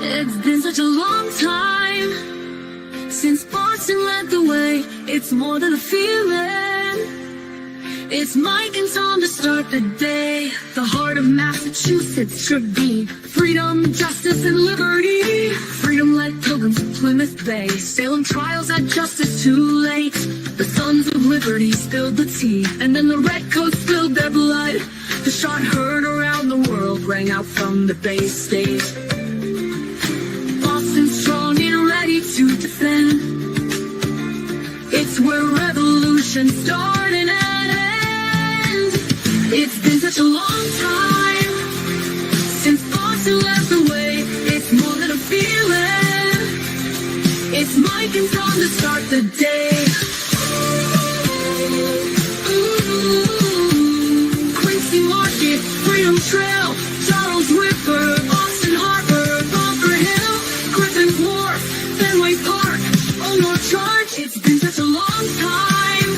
It's been such a long time since Boston led the way. It's more than a feeling. It's Mike and Tom to start the day. The heart of Massachusetts should be freedom, justice, and liberty. Freedom-led pilgrims of Plymouth Bay. Salem trials had justice too late. The sons of liberty spilled the tea, and then the redcoats spilled their blood. The shot heard around the world rang out from the Bay State. Boston strong and ready to defend. It's where revolution started and end. It's been such a long time since Boston led the way. It's more than a feeling. It's Mike and Tom to start the day. Quincy Market, Freedom Trail, Charles River, Boston Harbor, Bunker Hill, Griffin Wharf, Fenway Park, North Charge. It's been such a long time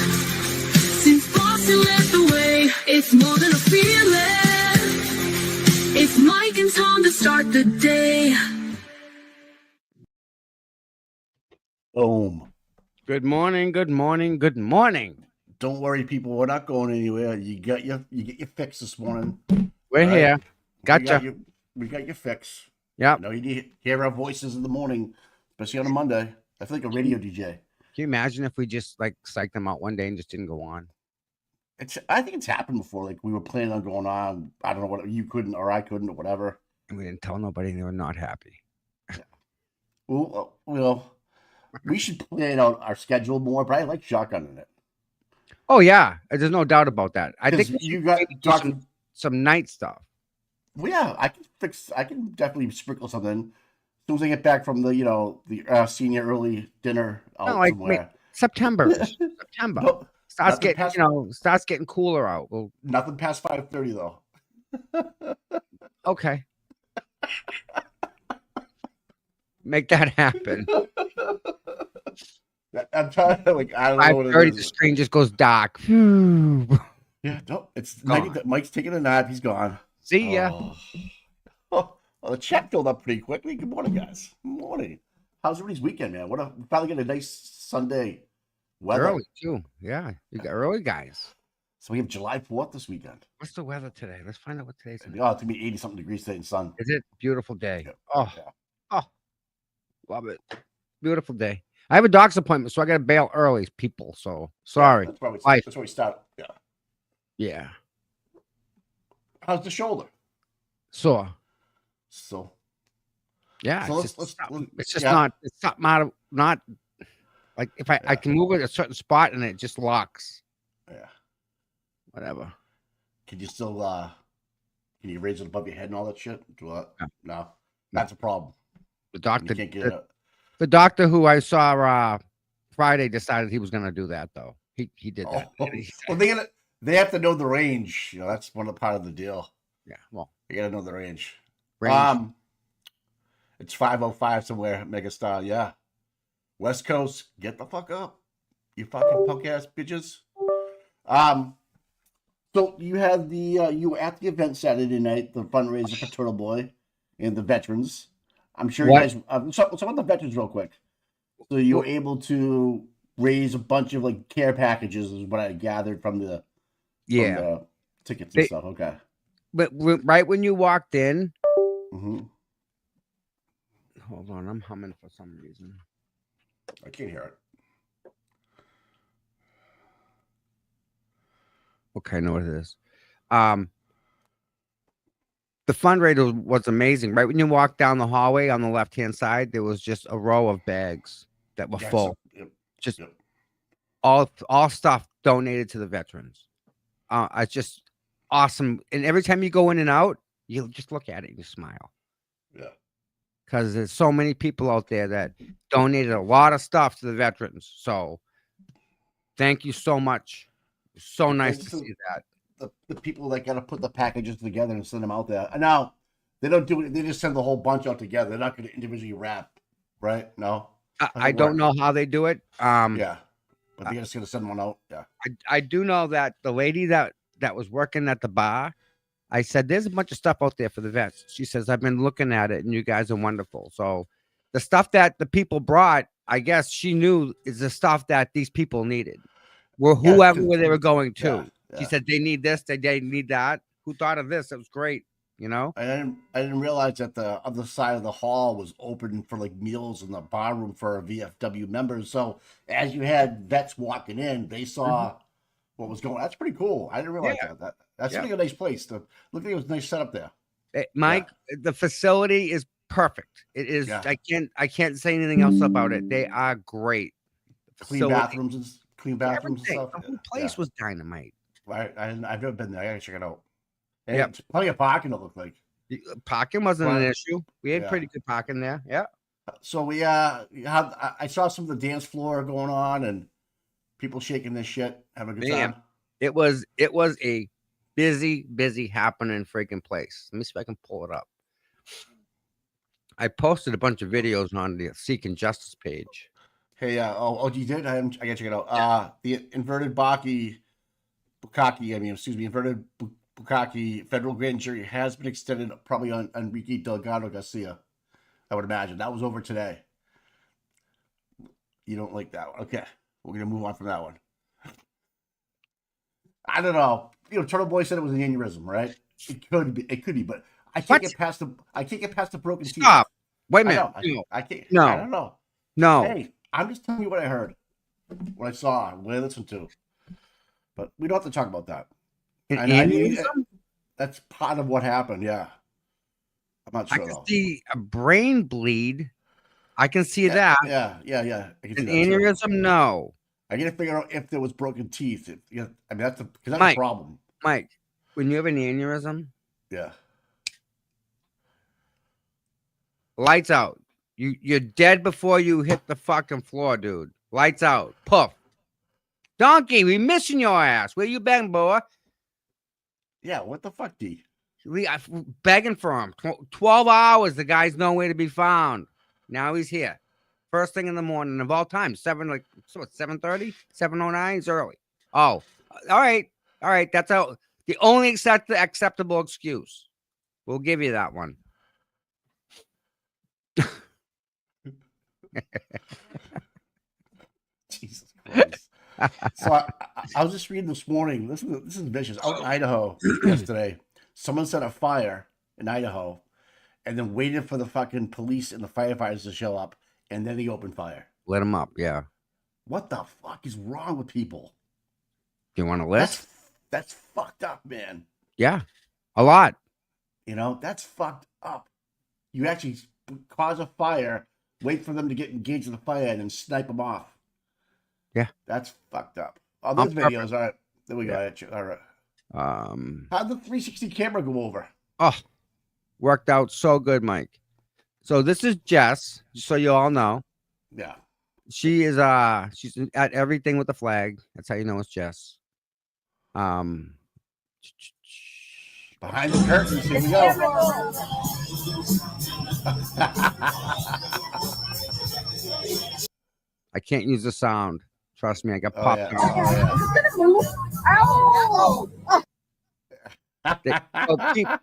since Boston led the way. It's more than a feeling. It's Mike and Tom to start the day. Boom. Good morning, good morning, good morning. Don't worry, people. We're not going anywhere. You get your fix this morning. We're Right? here. Gotcha. We got your fix. Yep. You know, you need to hear our voices in the morning, especially on a Monday. I feel like a radio DJ. Can you imagine if we just like psyched them out one day and just didn't go on? I think it's happened before. Like we were planning on going on. I don't know what you couldn't or I couldn't or whatever. And we didn't tell nobody and they were not happy. Well, we should plan out our schedule more. But I like shotgunning it. Oh yeah, there's no doubt about that. I think 'Cause we you should got maybe do some night stuff. Well, yeah, I can definitely sprinkle something. As soon as I get back from the senior early dinner out No, like somewhere. September. September. No, Starts nothing getting past- starts getting cooler out. Well, nothing past 5:30 though. okay. Make that happen. I'm trying to I don't know what it 5:30, the is. screen just goes dark. Yeah, no, it's Gone. Mike's taking a nap. He's gone. See ya. Oh, well, the chat filled up pretty quickly. Good morning, guys. Good morning. How's everybody's weekend, man? We probably get a nice Sunday weather. Early too. Yeah, you got early guys. So we have July 4th this weekend. What's the weather today? Let's find out what today's. Oh, it's gonna be 80-something degrees today in sun. Is it beautiful day? Yeah. Oh, Yeah. oh, love it. Beautiful day. I have a doctor's appointment, so I got to bail early, people. So sorry. That's where Life. we start. Yeah. Yeah. How's the shoulder? So So yeah, So it's just, let's- it's just yeah. not. It's not like if I can move it a certain spot and it just locks. yeah. Whatever. Can you still can you raise it above your head and all that shit? No. No. That's a problem. The You doctor. can't get it. The doctor who I saw Friday decided he was going to do that though. He did that. Oh. Well, they have to know the range. You know, that's one of the part of the deal. Yeah. Well, You gotta know the range. range. It's 5:05 somewhere, Megastar. Yeah. West Coast, get the fuck up. You fucking punk ass bitches. So you had you were at the event Saturday night, the fundraiser for Turtle Boy and the veterans. I'm sure What? you guys so about the veterans real quick. So you were able to raise a bunch of like care packages is what I gathered from the tickets and They- stuff. Okay. But right when you walked in, hmm hold on, I'm humming for some reason. I can't hear it. Okay, I know what it is. The fundraiser was amazing. Right when you walk down the hallway on the left-hand side, there was just a row of bags that were Yeah, full. yep, Just yep. all stuff donated to the veterans. It's just awesome. And every time you go in and out, you just look at it and you smile. Yeah. Because there's so many people out there that donated a lot of stuff to the veterans. So thank you so much. It's so nice to so- see that. The people that got to put the packages together and send them out there. Now, they don't do it. They just send the whole bunch out together. They're not going to individually wrap, right? No. I don't know how they do it. Yeah, but they're just going to send one out. Yeah. I do know that the lady that was working at the bar, I said, there's a bunch of stuff out there for the vets. She says, I've been looking at it and you guys are wonderful. So the stuff that the people brought, I guess she knew is the stuff that these people needed. Whoever they were going to. She said, they need this, they need that. Who thought of this? It was great. You know, I didn't realize that the other side of the hall was open for like meals in the bar room for VFW members. So as you had vets walking in, they saw what was going on. That's pretty cool. I didn't realize that's really a nice place. Look like it was a nice setup there. Mike, the facility is perfect. It is. I can't say anything else about it. They are great. Clean bathrooms and stuff. The whole place was dynamite. Right. I've never been there. I gotta check it out. Yeah, plenty of parking. It looked like parking wasn't an issue. We had pretty good parking there. Yeah. So we I saw some of the dance floor going on and people shaking this shit, having a good time. It was a busy happening freaking place. Let me see if I can pull it up. I posted a bunch of videos on the Seeking Justice page. Hey, you did? I gotta check it out. The inverted Bukkake federal grand jury has been extended probably on Enrique Delgado Garcia. I would imagine that was over today. You don't like that one? Okay, we're gonna move on from that one. I don't know. Turtle Boy said it was an aneurysm, right? It could be, but I can't get past the broken teeth. Stop. Wait a minute. I can't. No. I don't know. No. Hey, I'm just telling you what I heard, what I saw, what I listened to. But we don't have to talk about that. That's part of what happened. Yeah, I'm not sure. I can see a brain bleed. I can see that. Yeah. I can see an aneurysm, no. I got to figure out if there was broken teeth. That's a problem. Mike, when you have an aneurysm, lights out. You're dead before you hit the fucking floor, dude. Lights out. Puff. Donkey, we missing your ass. Where you been, boy? Yeah, what the fuck, D? We begging for him. 12 hours, the guy's nowhere to be found. Now he's here. First thing in the morning of all time. 7:30? 7:09? It's early. Oh, all right. That's the only acceptable excuse. We'll give you that one. Jesus Christ. So I was just reading this morning. This is vicious. Out in Idaho yesterday, someone set a fire in Idaho and then waited for the fucking police and the firefighters to show up, and then they opened fire. Let them up, yeah. What the fuck is wrong with people? Do you want to list? That's fucked up, man. Yeah, a lot. That's fucked up. You actually cause a fire, wait for them to get engaged in the fire, and then snipe them off. Yeah. That's fucked up. Oh, those videos. All right. There we go. All right. How'd the 360 camera go over? Oh, worked out so good, Mike. So this is Jess, just so you all know. Yeah. She is she's at everything with the flag. That's how you know it's Jess. Behind the curtains, here we go. I can't use the sound. Trust me, I got popped.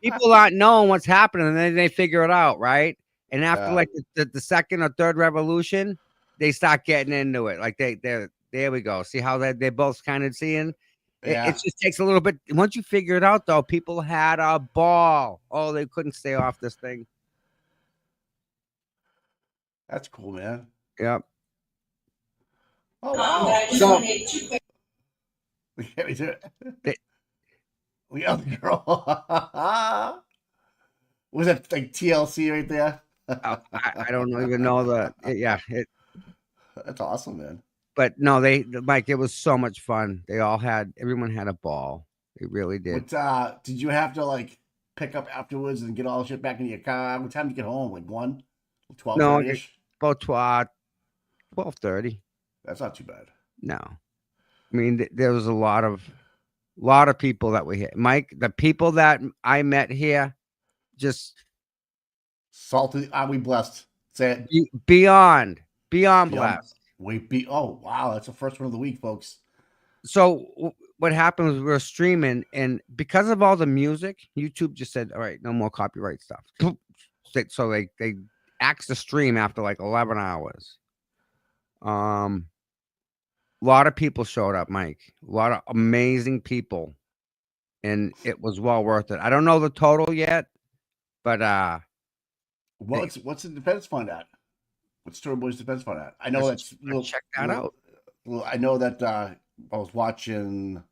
People aren't knowing what's happening, and then they figure it out, right? And after like the second or third revolution, they start getting into it. Like they're there we go. See how they're both kind of seeing. It just takes a little bit. Once you figure it out, though, people had a ball. Oh, they couldn't stay off this thing. That's cool, man. Yep. Oh, wow. So, we do it. We got the girl. Was that like TLC right there? I don't even know that's awesome, man. But no, Mike, it was so much fun. Everyone had a ball. They really did. But, did you have to like pick up afterwards and get all the shit back in your car? What time did you get home? Like 1? 12:30? No, about 12:30. That's not too bad. No, I mean there was a lot of people that were here. Mike, the people that I met here, just salty. Are we blessed? Say it. Beyond blessed. Oh wow, that's the first one of the week, folks. what happened was we were streaming, and because of all the music, YouTube just said, "All right, no more copyright stuff." So they axed the stream after like 11 hours. A lot of people showed up, Mike. A lot of amazing people, and it was well worth it. I don't know the total yet, but What's the defense fund at? What's Turtle Boy's defense fund at? I know that's let's check that out. Well, I know that I was watching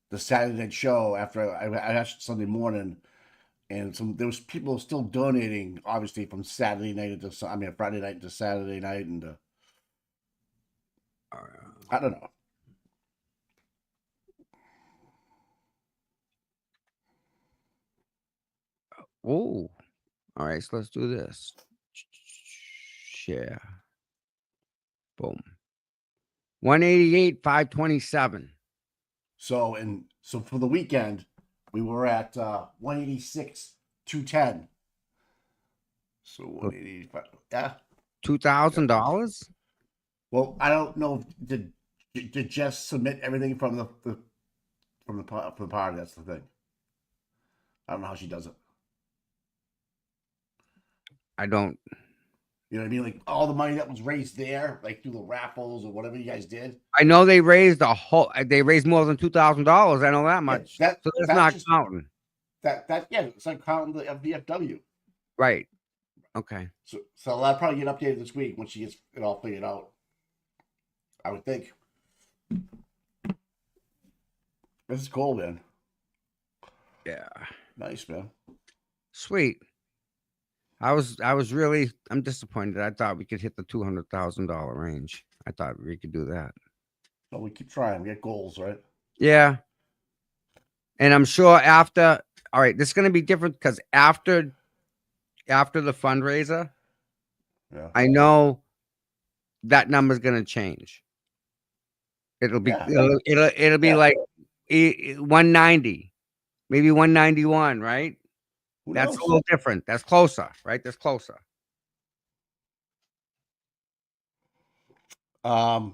the Saturday night show after I watched Sunday morning, and there was people still donating, obviously from Saturday night into Friday night into Saturday night, and I don't know. Oh, all right. So let's do this. Share. Boom. 188, 527. So for the weekend, we were at 186, 210. So 185. Yeah. $2,000. Well, I don't know. Did Jess submit everything from the party? That's the thing. I don't know how she does it. I don't. You know what I mean? Like all the money that was raised there, like through the raffles or whatever you guys did. I know they raised They raised more than $2,000. I know that much. Yeah, so that's not counting. It's not counting the VFW. Right. Okay. So that'll probably get updated this week once she gets it all figured out. I would think. This is cool, man. Yeah. Nice, man. Sweet. I'm disappointed. I thought we could hit the $200,000 range. I thought we could do that. Well, we keep trying. We get goals, right? Yeah. And I'm sure all right, this is going to be different because after the fundraiser, yeah, I know that number is going to change. It'll be it'll be like 190, maybe 191, right? That's a little different. That's closer, right? That's closer. I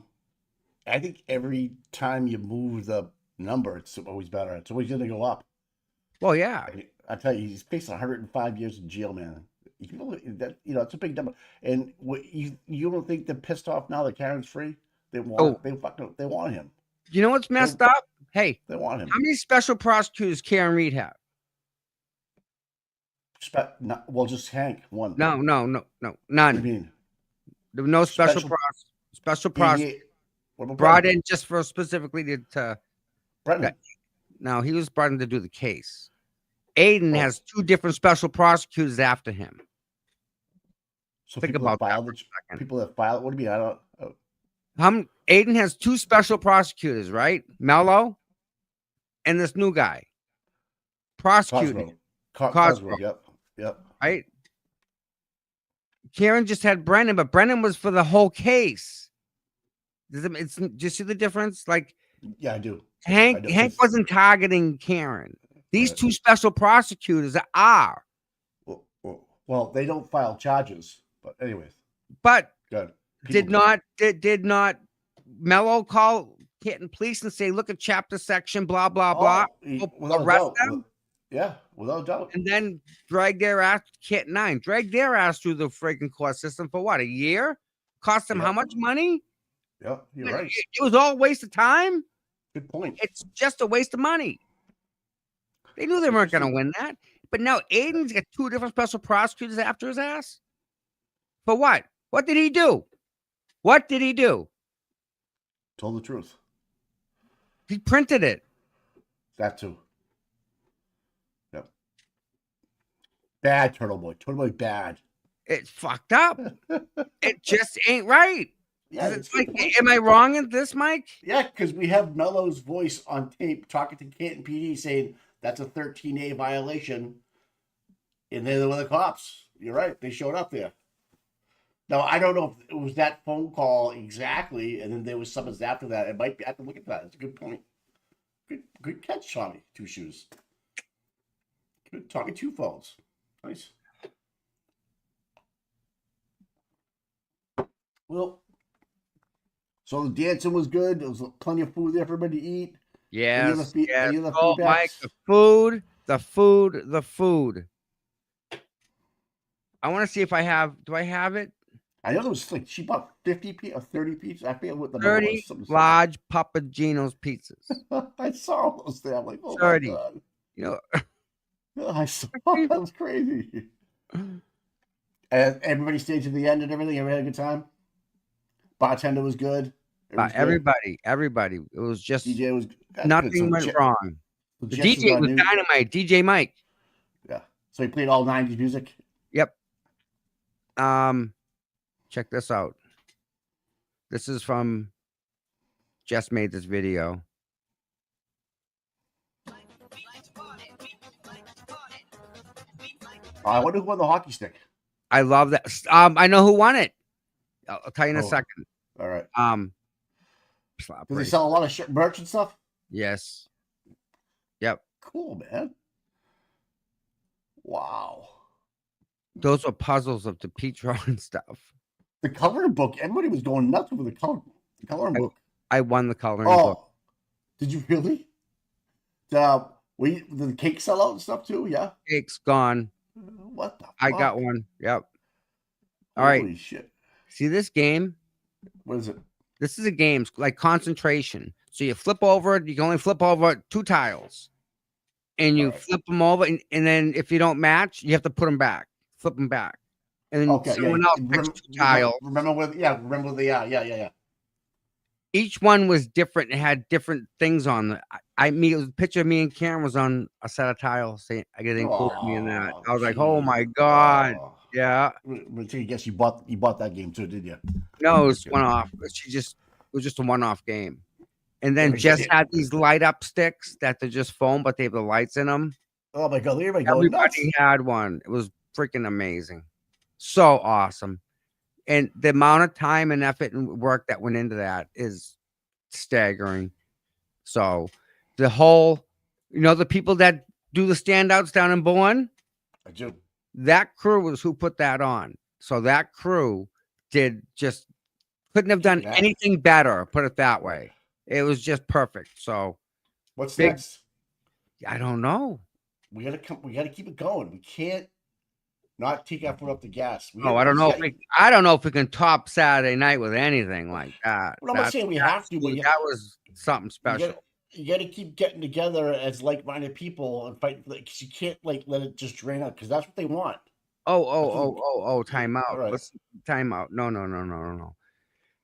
think every time you move the number, it's always better. It's always going to go up. Well, yeah. I tell you, he's facing 105 years in jail, man. It's a big number. And you don't think they're pissed off now that Karen's free? They want him. You know what's messed up? Hey, they want him. How many special prosecutors Karen Reed have? Just Hank, one. No, none. What do you mean? There were no special prosecutors brought in just for specifically to Brendan. No, he was brought in to do the case. Aiden has two different special prosecutors after him. So think about that. People that filed. What do you mean? I don't. Aiden has two special prosecutors, right? Mello and this new guy. Prosecuting. Cosgrove. Yep. Right? Karen just had Brendan, but Brendan was for the whole case. Do you see the difference? Like, yeah, I do. Hank wasn't targeting Karen. These two special prosecutors are. Well, they don't file charges, but anyways. But did not Mello call Canton Police and say, look at chapter section, blah, blah, blah. Arrest them? Yeah, without a doubt. And then drag their ass, Kit 9, drag their ass through the freaking court system for what, a year? Cost them how much money? Yeah, you're right. It was all a waste of time. Good point. It's just a waste of money. They knew they weren't going to win that. But now Aiden's got two different special prosecutors after his ass. For what? What did he do? Told the truth. He printed it. That too. Yep. Bad Turtle Boy. Turtle Boy bad. It's fucked up. It just ain't right. Yeah, it's like, am I wrong in this, Mike? Yeah, because we have Mello's voice on tape talking to Canton PD saying that's a 13A violation. And then there were the cops. You're right. They showed up there. Now, I don't know if it was that phone call exactly, and then there was summons after that. It might be. I have to look at that. It's a good point. Good catch, Tommy. Two shoes. Good talking two phones. Nice. Well, So the dancing was good. There was plenty of food there for everybody to eat. Yes. Any other Oh, Mike, feedbacks? the food. I want to see if I have. Do I have it? I know there was like she bought 50 or 30 pizzas. I forget what the number 30 was. Something large Papagino's pizzas. I saw those there. I'm like, oh 30. my god. You I saw that was crazy. know, And everybody stayed to the end and everything. Everybody had a good time. Bartender was good. everybody. It was just DJ was nothing good. So went wrong. The Jess is DJ our was new- dynamite. DJ Mike. Yeah. So he played all 90s music. Yep. Check this out. This is from Jess made this video. I wonder who won the hockey stick. I love that. I know who won it. I'll tell you in a second. All right. Slap Do they race. sell a lot of merch and stuff? Yes. Yep. Cool, man. Wow. Those were puzzles of the Petro and stuff. The coloring book. Everybody was going nuts over the coloring book. I won the coloring Oh, book. did you really? Did the cake sell out and stuff too? Yeah. Cake's gone. What the fuck? I got one. Yep. All right. Holy shit. See this game? What is it? This is a game like concentration. So you flip over it. You can only flip over 2 tiles. And you Right. flip them over. And then if you don't match, you have to put them back. Flip them back. And then Okay. someone Yeah. else picks 2 tiles. Remember the yeah. Each one was different and had different things on it. It was a picture of me and Karen was on a set of tiles. Saying I get included me in that. I was like, oh my god, yeah. I guess you bought that game too, did you? No, it was one off. It was just a one-off game. And then Jess had these light up sticks that they're just foam, but they have the lights in them. Oh my god, everybody had one. It was freaking amazing, so awesome. And the amount of time and effort and work that went into that is staggering. So the whole, the people that do the standouts down in Bourne, I do. that crew was who put that on. So that crew couldn't have done anything better, put it that way. It was just perfect. So what's next? I don't know. We gotta keep it going. We can't not take our foot off the gas. I don't know. I don't know if we can top Saturday night with anything like that. Well, I'm not saying we have to, but that was something special. You got to keep getting together as like-minded people and fight. Because you can't let it just drain out. Because that's what they want. Time out. Right. Time out. No.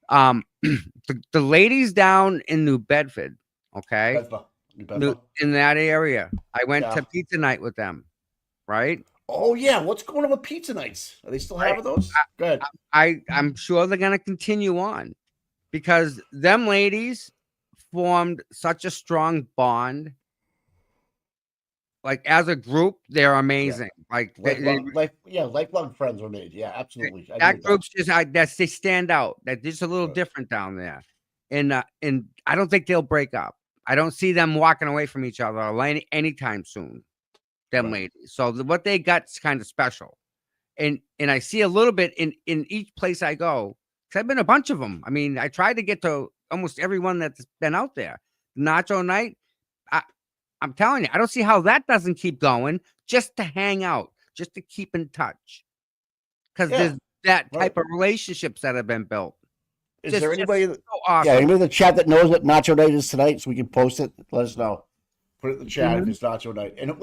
The ladies down in New Bedford, okay, New Bedford. In that area, I went to pizza night with them, right? Oh yeah, what's going on with pizza nights? Are they still having those? Good. I'm sure they're gonna continue on because them ladies formed such a strong bond. Like as a group, they're amazing. Yeah. Lifelong friends were made. Yeah, absolutely. That group's they stand out. They're just a little different down there, and I don't think they'll break up. I don't see them walking away from each other anytime soon. Them ladies. So what they got's kind of special, and I see a little bit in each place I go. Cause I've been a bunch of them. I mean, I tried to get to almost everyone that's been out there. Nacho night. I'm telling you, I don't see how that doesn't keep going. Just to hang out, just to keep in touch, because there's that type of relationships that have been built. Is there anybody? So awesome. Yeah, anybody in the chat that knows what Nacho Night is tonight, so we can post it. Let us know. Put it in the chat if it's Nacho Night, and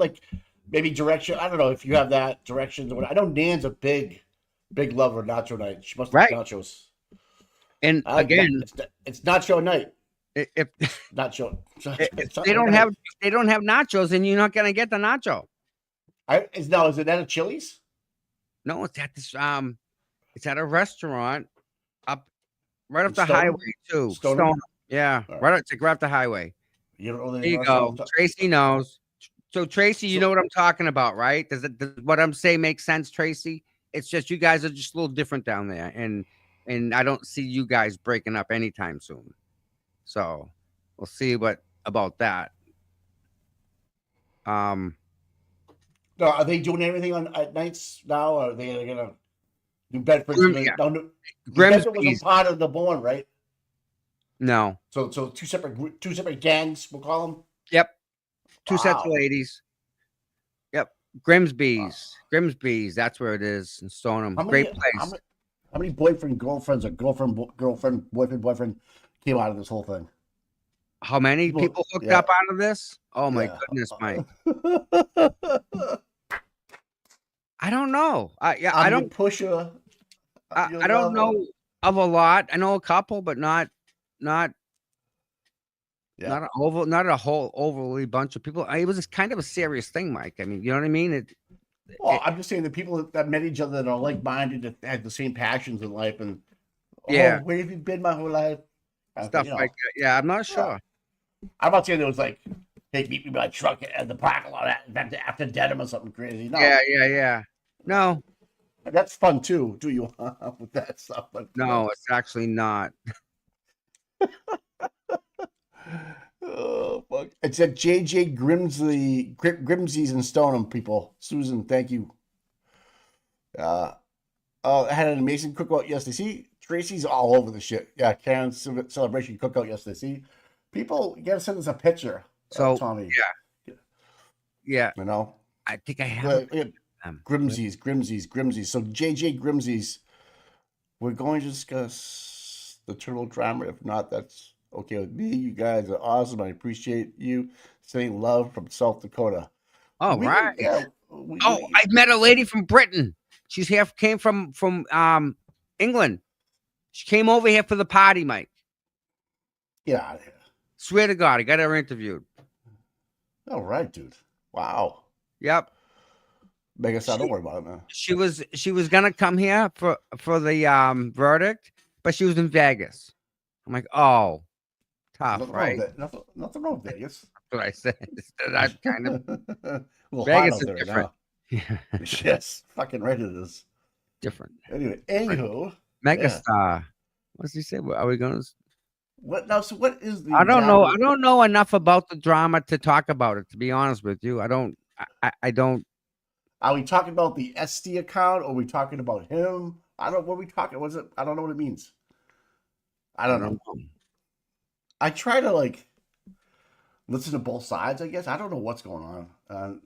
maybe direction. I don't know if you have that directions or what. I know Nan's a big lover of Nacho Night. She must like nachos. And again, it's Nacho Night. If Nacho, if they don't have nachos, then you're not gonna get the nacho. Is it at a Chili's? No, it's at this it's at a restaurant right off the Stoneham? highway too. Stoneham? Yeah, right off the highway. You don't know there you go. Tracy knows. So Tracy, you know what I'm talking about, right? Does what I'm saying make sense, Tracy? It's just you guys are just a little different down there, and I don't see you guys breaking up anytime soon. So we'll see about that. No, are they doing everything at nights now? Or are they gonna New Bedford? New Bedford wasn't part of the Bourne, right? No. So two separate gangs, we'll call them. Yep. Two sets of Wow. ladies. Yep. Wow. Grimsby's. That's where it is in Stoneham. How Great many place. how many boyfriend girlfriends or girlfriend boyfriend came out of this whole thing? How many People, people hooked yeah, up out of this? Oh my yeah. goodness, Mike. I don't know. Yeah, I'm your pusher. Your I don't lover. know of a lot. I know a couple, but not Yeah. not a whole overly bunch of people. It was just kind of a serious thing, Mike. I mean, you know what I mean? Well, I'm just saying the people that met each other that are like-minded, that had the same passions in life, and Yeah, where have you been my whole life? stuff You like know, that. Yeah, I'm not yeah. sure. I'm not saying it was like, hey, meet me by truck at the parking lot after denim or something crazy. Yeah, No, yeah. No, that's fun too. Do you with that stuff? But no, it's actually not. oh fuck! It's at JJ Grimsey's in Stoneham. People, Susan, thank you. Oh, I had an amazing cookout yesterday. See, Tracy's all over the shit. Yeah, Karen's celebration cookout yesterday. See, people, you gotta send us a picture, So Tommy. yeah, You know, I think I have a yeah, them. Grimsey's. So JJ Grimsey's. We're going to discuss the turtle drama. If not, that's okay with me. You guys are awesome. I appreciate you. Sending love from South Dakota. All We can, right. yeah. Oh, I met a lady from Britain. She's here. Came from England. She came over here for the party, Mike. Get out of here. Swear to God, I got her interviewed. All right, dude. Wow. Yep. Megan, don't worry about it, man. She was gonna come here for the verdict, but she was in Vegas. I'm like, oh, tough, Nothing wrong right? with that. Nothing wrong with Vegas. That's what I said. That kind of A little hot Vegas out is there different. now. Yeah, Yes, fucking right it is. different. Anyway, anywho, Megastar. What's he say? Are we gonna? what now? So what is the? I don't know. I exact- don't know enough about the drama to talk about it. To be honest with you, I don't. I don't. Are we talking about the SD account? Or are we talking about him? I don't. What are we talking? What's it? I don't know what it means. I don't know. I try to like listen to both sides. I guess I don't know what's going on.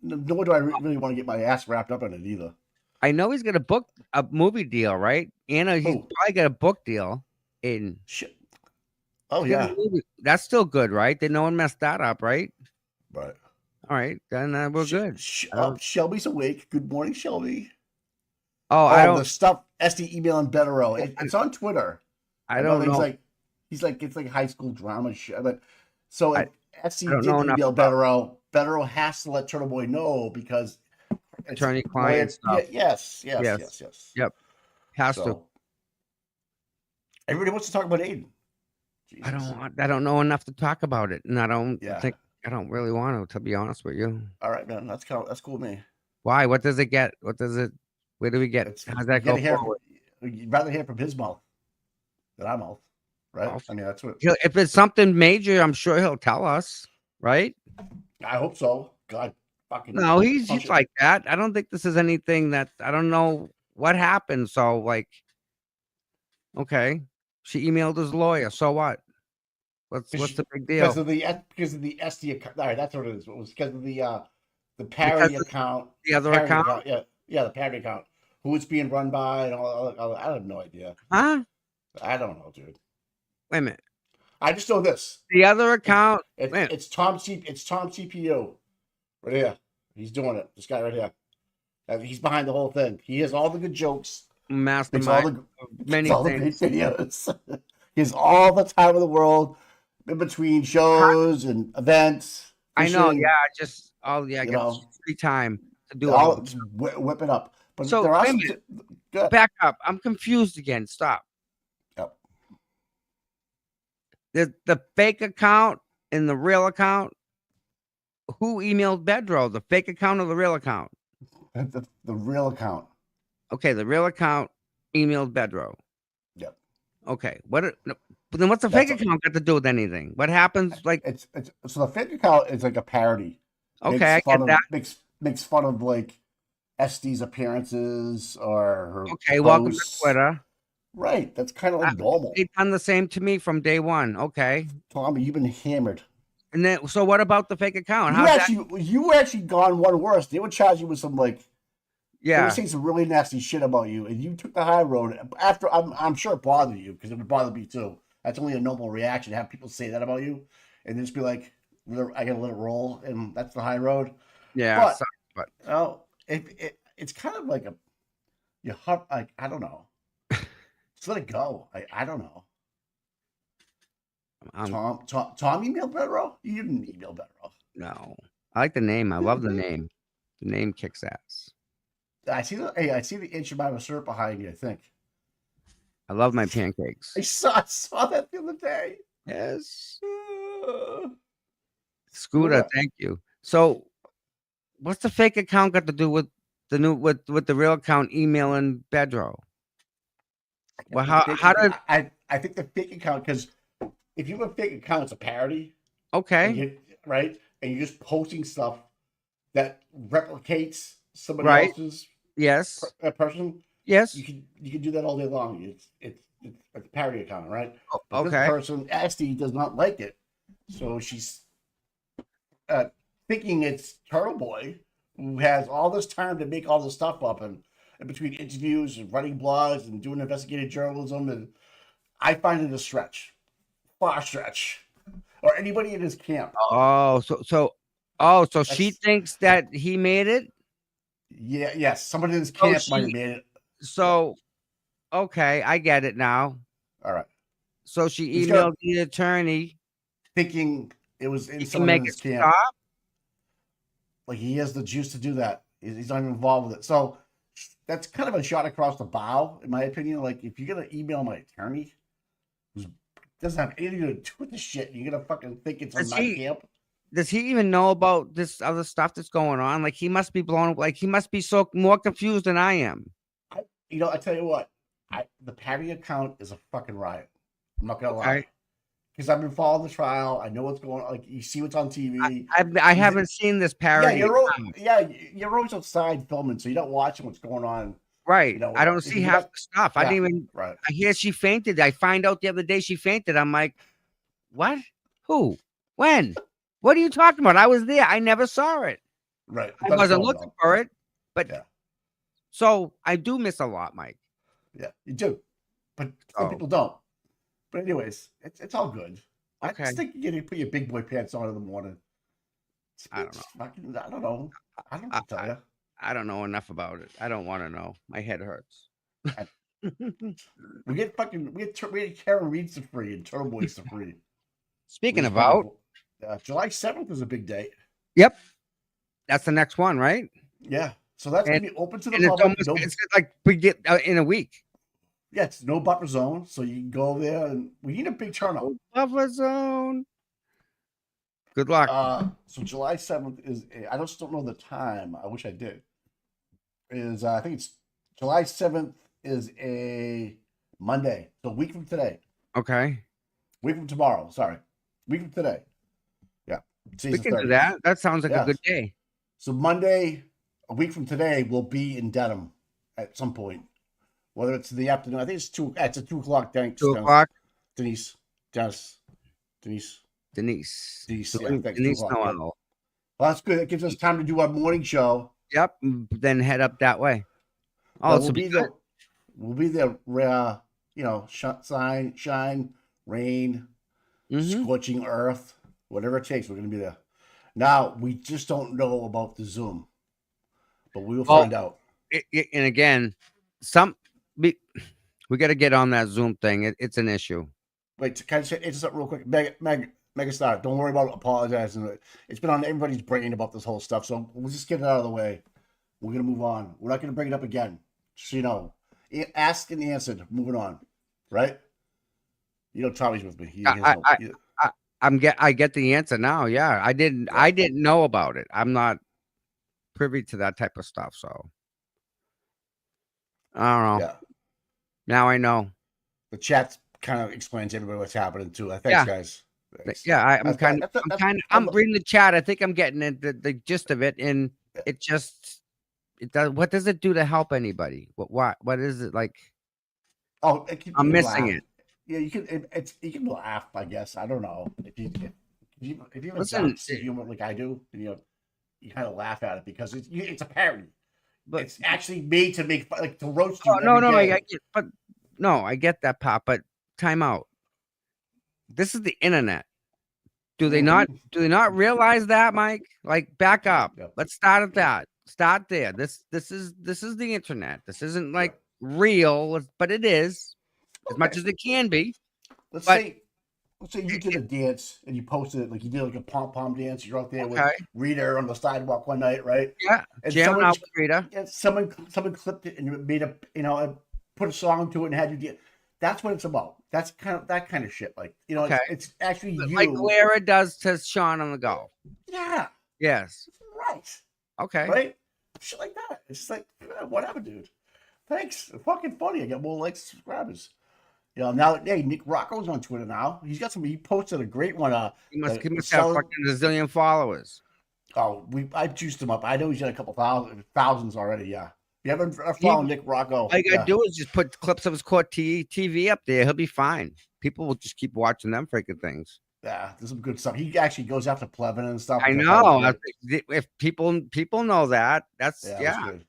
Nor do I really want to get my ass wrapped up in it either. I know he's got a movie deal, right? Anna, he's Who? probably got a book deal. In Shit. Oh he's got yeah. a movie. That's still good, right? Did no one mess that up, right? Right. All right, then we're good. Shelby's awake. Good morning, Shelby. Oh, I The don't. stuff SD emailing Betero. It's on Twitter. I don't know. It's like high school drama shit. But so I if SD don't did know enough email about Betero has to let Turtle Boy know because it's attorney-client stuff. Yes. Yep. Has to. So everybody wants to talk about Aiden. I Jesus. don't know enough to talk about it, and I don't Yeah. think I don't really want to be honest with you. All right, man. That's cool with me. Why? What does it get? What does it? Where do we get? How's that go forward? You'd rather hear from his mouth than our mouth, right? I mean, that's what. If it's something major, I'm sure he'll tell us, right? I hope so. God, fucking. No, he's like that. I don't think this is anything that I don't know what happened. So, like, okay, she emailed his lawyer. So what? What's the big deal? Because of the SD account. All right, that's what it is. It was because of the parody account. The other account? Yeah, the parody account. Who it's being run by and all. I have no idea. Huh? I don't know, dude. Wait a minute. I just know this. The other account. It's Tom CPU. Right here. He's doing it. This guy right here. He's behind the whole thing. He has all the good jokes. Mastermind. Many all things. The great videos. He has all the time in the world in between shows and events. Fishing, I know. Yeah. Just get free time to do all. Just whip it up. But so there are back up. I'm confused again. Stop. Yep. The fake account and the real account. Who emailed Bedro? The fake account or the real account? The real account. Okay, the real account emailed Bedro. Yep. Okay. But then what's the fake account got to do with anything? What happens? Like it's so the fake account is like a parody. Okay, I get that. Makes fun of like SD's appearances or her okay, welcome to posts. Twitter. Right. That's kind of like normal. They've done the same to me from day one. Okay. Tommy, you've been hammered. And then, so what about the fake account? You actually gone one worse. They would charge you with some like they would Yeah. say some really nasty shit about you, and you took the high road. After I'm sure it bothered you because it would bother me too. That's only a normal reaction to have people say that about you, and just be like, I gotta let it roll, and that's the high road. Yeah. But But it's kind of like you hop like I don't know. Just let it go. I don't know. Tom emailed Bedro? You didn't email Bedro. no, I like the name. I love the name. The name kicks ass. I see the inch of my syrup behind you, I think. I love my pancakes. I saw that the other day. Yes. Uh, Scooter, Scooter. thank you. So, what's the fake account got to do with the new with the real account emailing Bedro? Well, how did? I think the fake account, because if you have a fake account, it's a parody. Okay, Right? And you're just posting stuff that replicates somebody Right. else's yes, person. yes, You can do that all day long. It's a parody account, right? But this okay, person, Asti, does not like it, so she's thinking it's Turtle Boy, who has all this time to make all this stuff up, and between interviews and writing blogs and doing investigative journalism, and I find it a stretch, far stretch, or anybody in his camp. oh, so she That's thinks that he made it. yes, somebody in his Oh, camp might have made it. So, okay, I get it now. All right, So she he's got emailed the attorney. thinking it was in He can someone make in it his camp. stop. Like he has the juice to do that. He's not even involved with it. So that's kind of a shot across the bow, in my opinion. Like if you're gonna email my attorney, who doesn't have anything to do with the shit, you're gonna fucking think it's on my camp. Does he even know about this other stuff that's going on? Like he must be blown. Like he must be so more confused than I am. I tell you what, the parody account is a fucking riot. I'm not gonna lie. Okay. Because I've been following the trial. I know what's going on. Like you see what's on TV. I haven't seen this parody. You're always outside filming, so you're not watching what's going on. Right. You know, I don't if see you half got- the stuff. I yeah, didn't even. right. I hear she fainted. I find out the other day she fainted. I'm like, what? Who? When? What are you talking about? I was there. I never saw it. Right. I wasn't looking for it. But Yeah. so I do miss a lot, Mike. Yeah, you do, but some people don't. But anyways, it's all good. I Okay. just think you need to put your big boy pants on in the morning. I don't know. I don't know. I don't know what to tell you. I don't know enough about it. I don't want to know. My head hurts. We get Karen Reed's the free and Turtle Boy's the free. Speaking about, July 7th is a big day. yep, that's the next one, right? Yeah, so that's gonna be open to the And public. it's like we get in a week. Yeah, it's no buffer zone, so you can go there, and we need a big turnout. Buffer zone. Good luck. So July 7th is I just don't know the time. I wish I did. Is I think it's July 7th is a Monday, so a week from today. Okay. Week from tomorrow. Sorry, week from today. Yeah, We can do that. That sounds like a good day. So Monday, a week from today, we'll be in Dedham at some point. Whether it's in the afternoon, I think it's 2. It's at 2 o'clock. Thanks. 2 o'clock. Denise. Denise. Yeah, thanks, Denise 2 o'clock, Noel. yeah. Well, that's good. It gives us time to do our morning show. Yep. Then head up that way. Oh, we'll be there. We'll be there. Shine, rain, scorching earth, whatever it takes. We're going to be there. Now we just don't know about the Zoom, but we will find out. And again, we got to get on that Zoom thing. It's an issue. Wait, can I say it's real quick? Megastar, don't worry about apologizing. It's been on everybody's brain about this whole stuff, so we'll just get it out of the way. We're gonna move on. We're not gonna bring it up again. So you know, asked and answered. Moving on, right? You know, Tommy's with me. I get the answer now. Yeah, I didn't know about it. I'm not privy to that type of stuff, so I don't know. Yeah. Now I know. The chat kind of explains to everybody what's happening too. Thanks, guys. Thanks. Yeah, I'm reading the chat. I think I'm getting the gist of it, and it does. What does it do to help anybody? What is it like? Oh, I'm you can missing laugh. it. Yeah, you can. You can laugh. I guess I don't know if you have a Listen, dark sense of humor like I do, then you kind of laugh at it because it's a parody. but It's actually made to make like to roast you no, every no, I day. get, but no, I get that, Pop. But time out. This is the internet. Do they not? Mhm. Do they not realize that, Mike? Like, back up. Yep. Let's start at that. Start there. This is the internet. This isn't like Yep. real, but it is as much Okay. as it can be. Let's But say let's say you did a dance and you posted it like you did like a pom pom dance. You're out there with okay, Rita on the sidewalk one night, right? yeah, And jamming out with Rita. someone clipped it and you made a and put a song to it and had you do. That's what it's about. That's kind of that kind of shit. Like Okay, it's actually like you. Lara does to Sean on the go. Yeah. Yes. Right. Okay. Right. Shit like that. It's just like whatever, dude. Thanks. Fucking funny. I get more likes and subscribers. Now, hey, Nick Rocco's on Twitter now. He's got some. He posted a great one. He must have Selling. fucking a zillion followers. Oh, I juiced him up. I know he's got a couple thousands already. Yeah. If you haven't He, followed Nick Rocco, all you gotta yeah, do is just put clips of his court TV up there. He'll be fine. People will just keep watching them freaking things. yeah, there's some good stuff. He actually goes after Plevin and stuff. I which thought was know. great. If people know that, that's Yeah, yeah. that's good.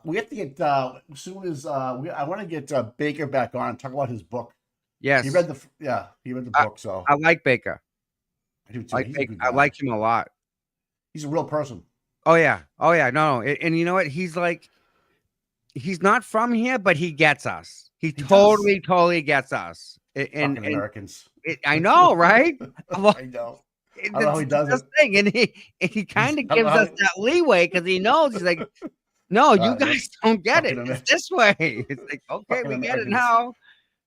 We have to get as soon as I want to get Baker back on and talk about his book. Yes. He read the book, so I like Baker. I do too. He's a good I guy. like him a lot. He's a real person. Oh yeah. No. And you know what? He's like, he's not from here, but he gets us. He totally gets us. Fucking Americans. I know, right? I know. I don't know how he does it. Thing. And he kind of gives us that leeway because he knows he's like, no, you guys don't get it. It's this way. It's like, okay, we get it now.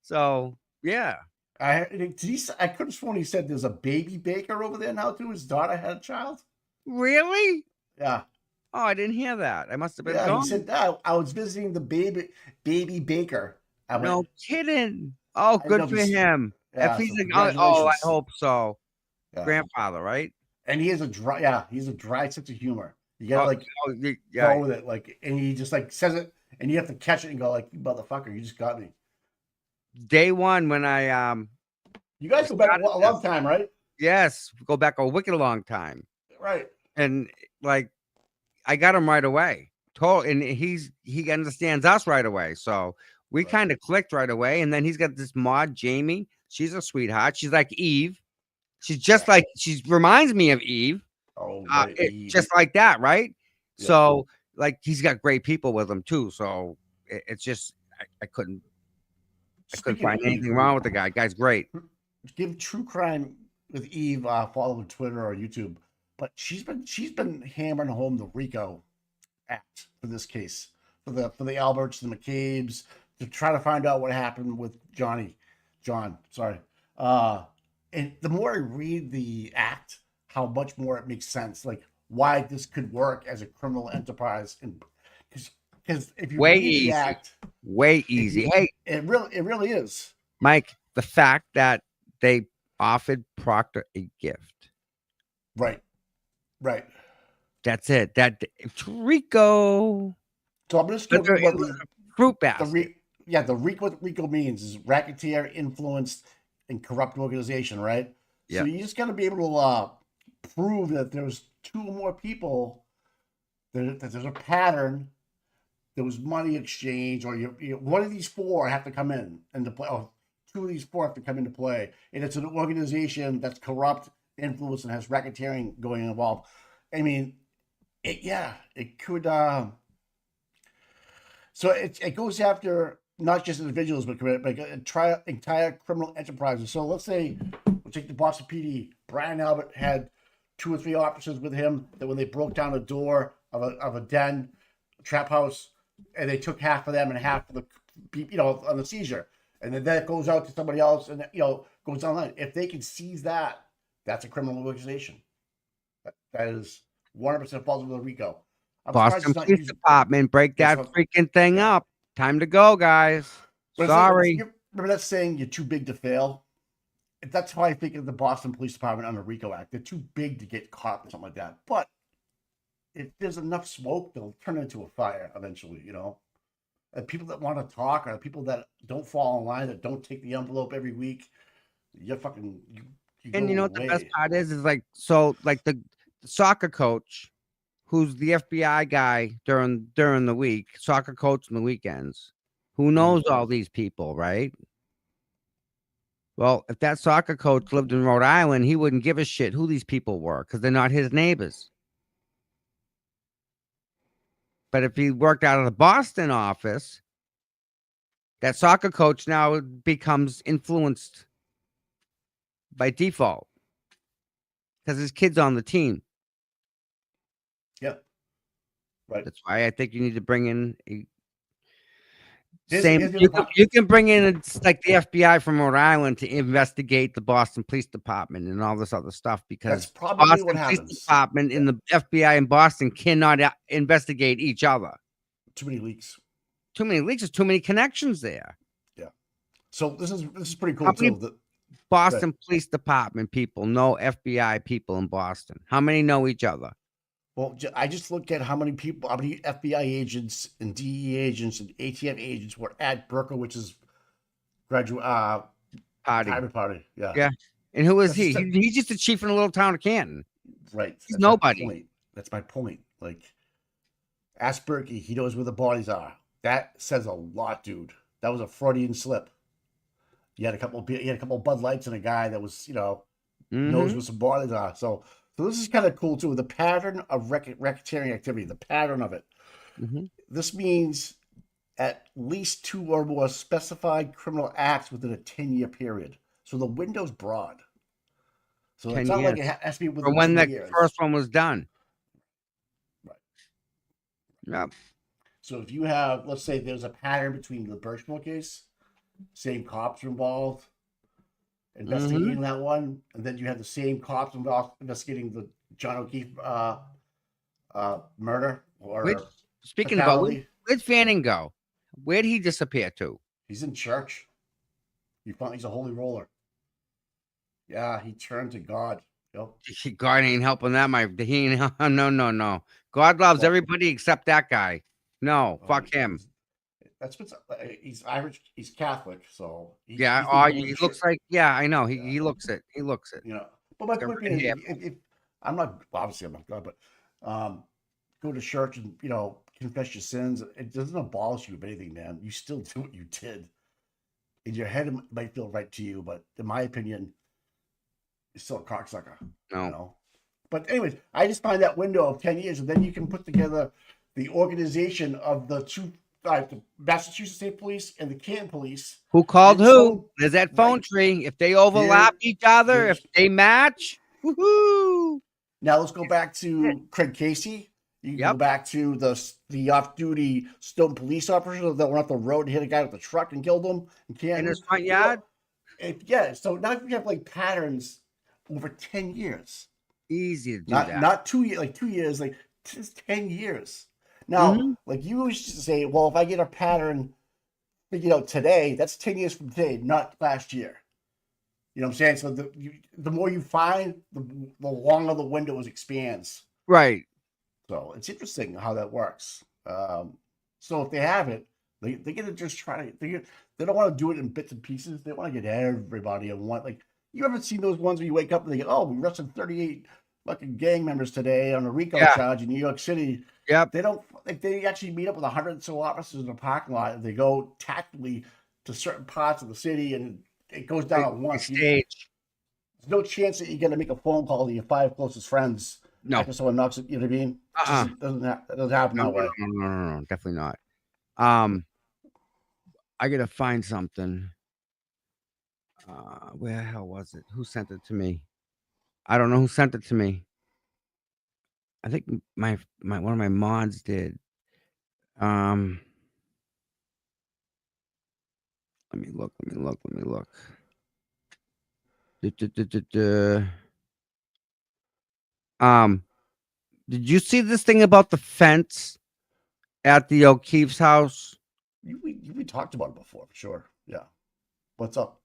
So yeah. I could have sworn he said there's a baby Baker over there now too. His daughter had a child. Really? Yeah. Oh, I didn't hear that. I must have been Yeah, gone. he said I was visiting the baby Baker. No kidding. Oh, good for him. Yeah, if he's so like, oh, I hope so. Yeah. Grandfather, right? And he has a dry sense of humor. You gotta go with it, like, and he just like says it, and you have to catch it and go like, motherfucker, you just got me. Day one when I you guys go back a long time, right? Yes, go back a wicked long time. Right. And like, I got him right away. And he understands us right away. So we kind of clicked right away. And then he's got this mod, Jamie. She's a sweetheart. She's like Eve. She's just like, she reminds me of Eve. Oh, just like that, right? Yeah. So like, he's got great people with him too. So it's just, I couldn't find anything wrong with the guy. Guy's great. Give True Crime with Eve follow on Twitter or YouTube. But she's been hammering home the RICO Act for this case, for the Alberts, the McCabe's, to try to find out what happened with John. Sorry. And the more I read the act, how much more it makes sense, like why this could work as a criminal enterprise, and because if you read the act, way easy. Hey, it really is, Mike. The fact that they offered Proctor a gift, right. That's it. It's RICO. So I'm just going to fruit basket. The RICO. What RICO means is racketeer, influenced, and corrupt organization, right? Yeah. So you just got to be able to prove that there's two or more people, that there's a pattern, there was money exchange, or one of these four have to come in and play. Or two of these four have to come into play, and it's an organization that's corrupt, influenced, and has racketeering going involved. I mean, it could. So it goes after not just individuals, but entire criminal enterprises. So let's say we'll take the Boston PD. Brian Albert had 2 or 3 officers with him that when they broke down a door of a den, a trap house, and they took half of them and half of the people, on the seizure, and then that goes out to somebody else, and goes online. If they can seize that, that's a criminal organization. That is 100% falls under the RICO. Boston Police Department, break that freaking thing up. Time to go, guys. Sorry. Remember that saying, you're too big to fail? That's how I think of the Boston Police Department under RICO Act. They're too big to get caught or something like that. But if there's enough smoke, they'll turn into a fire eventually, And people that want to talk are people that don't fall in line, that don't take the envelope every week. You're fucking you And go you know what the best away. part is like like the soccer coach, who's the FBI guy during the week, soccer coach on the weekends, who knows all these people, right? Well, if that soccer coach lived in Rhode Island, he wouldn't give a shit who these people were because they're not his neighbors. But if he worked out of the Boston office, that soccer coach now becomes influenced by default because his kid's on the team. Yep. Right. That's why I think you need to bring in Here's same. the other part. You can bring in it's like the FBI from Rhode Island to investigate the Boston Police Department and all this other stuff That's because probably Boston what Police happens. Department and the FBI in Boston cannot investigate each other. Too many leaks. Too many leaks. There's too many connections there. Yeah. So this is pretty How cool many too. Boston Police Department people know FBI people in Boston? How many know each other? Well, I just looked at how many FBI agents and DEA agents and ATF agents were at Berkowitz's graduate Party. private party. Yeah. Yeah. And who is That's he? just He's just a chief in a little town of Canton. Right. He's That's my nobody. point. That's my point. Like, ask Berkey. He knows where the bodies are. That says a lot, dude. That was a Freudian slip. You had a couple of Bud Lights and a guy that was, knows where some bodies are. So this is kind of cool too. The pattern of racketeering activity, the pattern of it. This means at least 2 or more specified criminal acts within a 10-year period. So the window's broad. So it's not like it has to be within when 2 the years. first one was done. Right. Yep. So if you have, let's say there's a pattern between the Birchmore case, same cops are involved, investigating that one, and then you have the same cops involved investigating the John O'Keefe murder or speaking about, where'd Fanning go? Where'd he disappear to? He's in church. He's a holy roller. Yeah, he turned to God. Yep. God ain't helping that. No. God loves everybody except that guy. No, fuck him. That's what's. He's Irish. He's Catholic, so he looks like. Yeah, I know. He looks it. He looks it. But my point being, if I'm not obviously I'm not God, but go to church and confess your sins. It doesn't abolish you of anything, man. You still do what you did. In your head, it might feel right to you, but in my opinion, you're still a cocksucker. No. But anyways, I just find that window of 10 years, and then you can put together the organization of the two, the Massachusetts State Police and the Canton Police. Who called who? There's that phone tree. If they overlap each other, if they match, woohoo! Now let's go back to Craig Casey. You can go back to the off-duty Stone police officer that went off the road and hit a guy with a truck and killed him in his front yard. So now you have like patterns over 10 years. Easy to do that. Not 2 years, like 2 years, like just 10 years. Now, like you always say, well, if I get a pattern, today, that's 10 years from today, not last year. You know what I'm saying? So the more you find, the longer the window expands. Right. So it's interesting how that works. So if they have it, they're gonna just try to. They don't want to do it in bits and pieces. They want to get everybody in one. Like, you ever seen those ones where you wake up and they go, "Oh, we arrested 38 fucking gang members today on a RICO charge in New York City." Yep. They don't like. They actually meet up with 100 or so officers in a parking lot, and they go tactically to certain parts of the city, and it goes down at once. There's no chance that you're gonna make a phone call to your 5 closest friends. No. After someone knocks it, you know what I mean? It doesn't happen that way. No, definitely not. I gotta find something. Where the hell was it? Who sent it to me? I don't know who sent it to me. I think my one of my mods did. Let me look. Did you see this thing about the fence at the O'Keefe's house? We talked about it before, for sure. Yeah. What's up?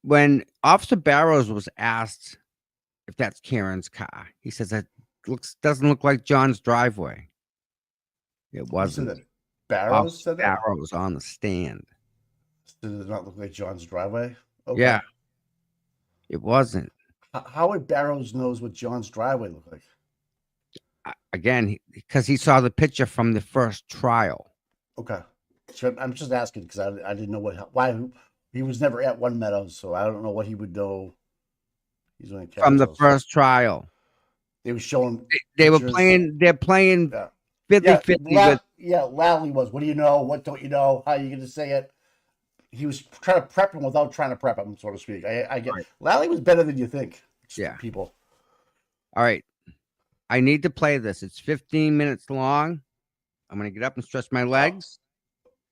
When Officer Barrows was asked if that's Karen's car, he says that doesn't look like John's driveway. It You said wasn't. that Barrows Officer said that? Barrows on the stand. Did it not look like John's driveway? Yeah, Okay. it wasn't. How would Barrows knows what John's driveway looked like? Again, because he saw the picture from the first trial. Okay. So I'm just asking because I didn't know why he was never at One Meadows, so I don't know what he would know. He's only From the Castles. first trial. They were showing They were pictures. playing, they're playing Yeah. 50-50 with. Lally was. What do you know? What don't you know? How are you going to say it? He was trying to prep him without trying to prep him, so to speak. I get Right. Lally was better than you think. Yeah. People. All right. I need to play this. It's 15 minutes long. I'm going to get up and stretch my legs.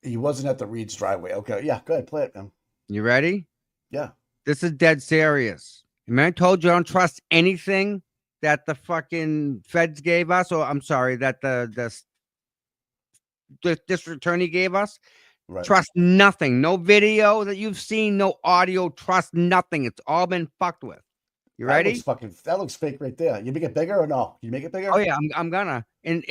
He wasn't at the Reed's driveway. Okay. Yeah. Go ahead. Play it, man. You ready? Yeah. This is dead serious. Remember I told you I don't trust anything that the fucking feds gave us, or I'm sorry, that the district attorney gave us. Right. Trust nothing. No video that you've seen, no audio. Trust nothing. It's all been fucked with. You ready? That looks fake right there. You make it bigger or no? You make it bigger? Oh yeah, I'm gonna. And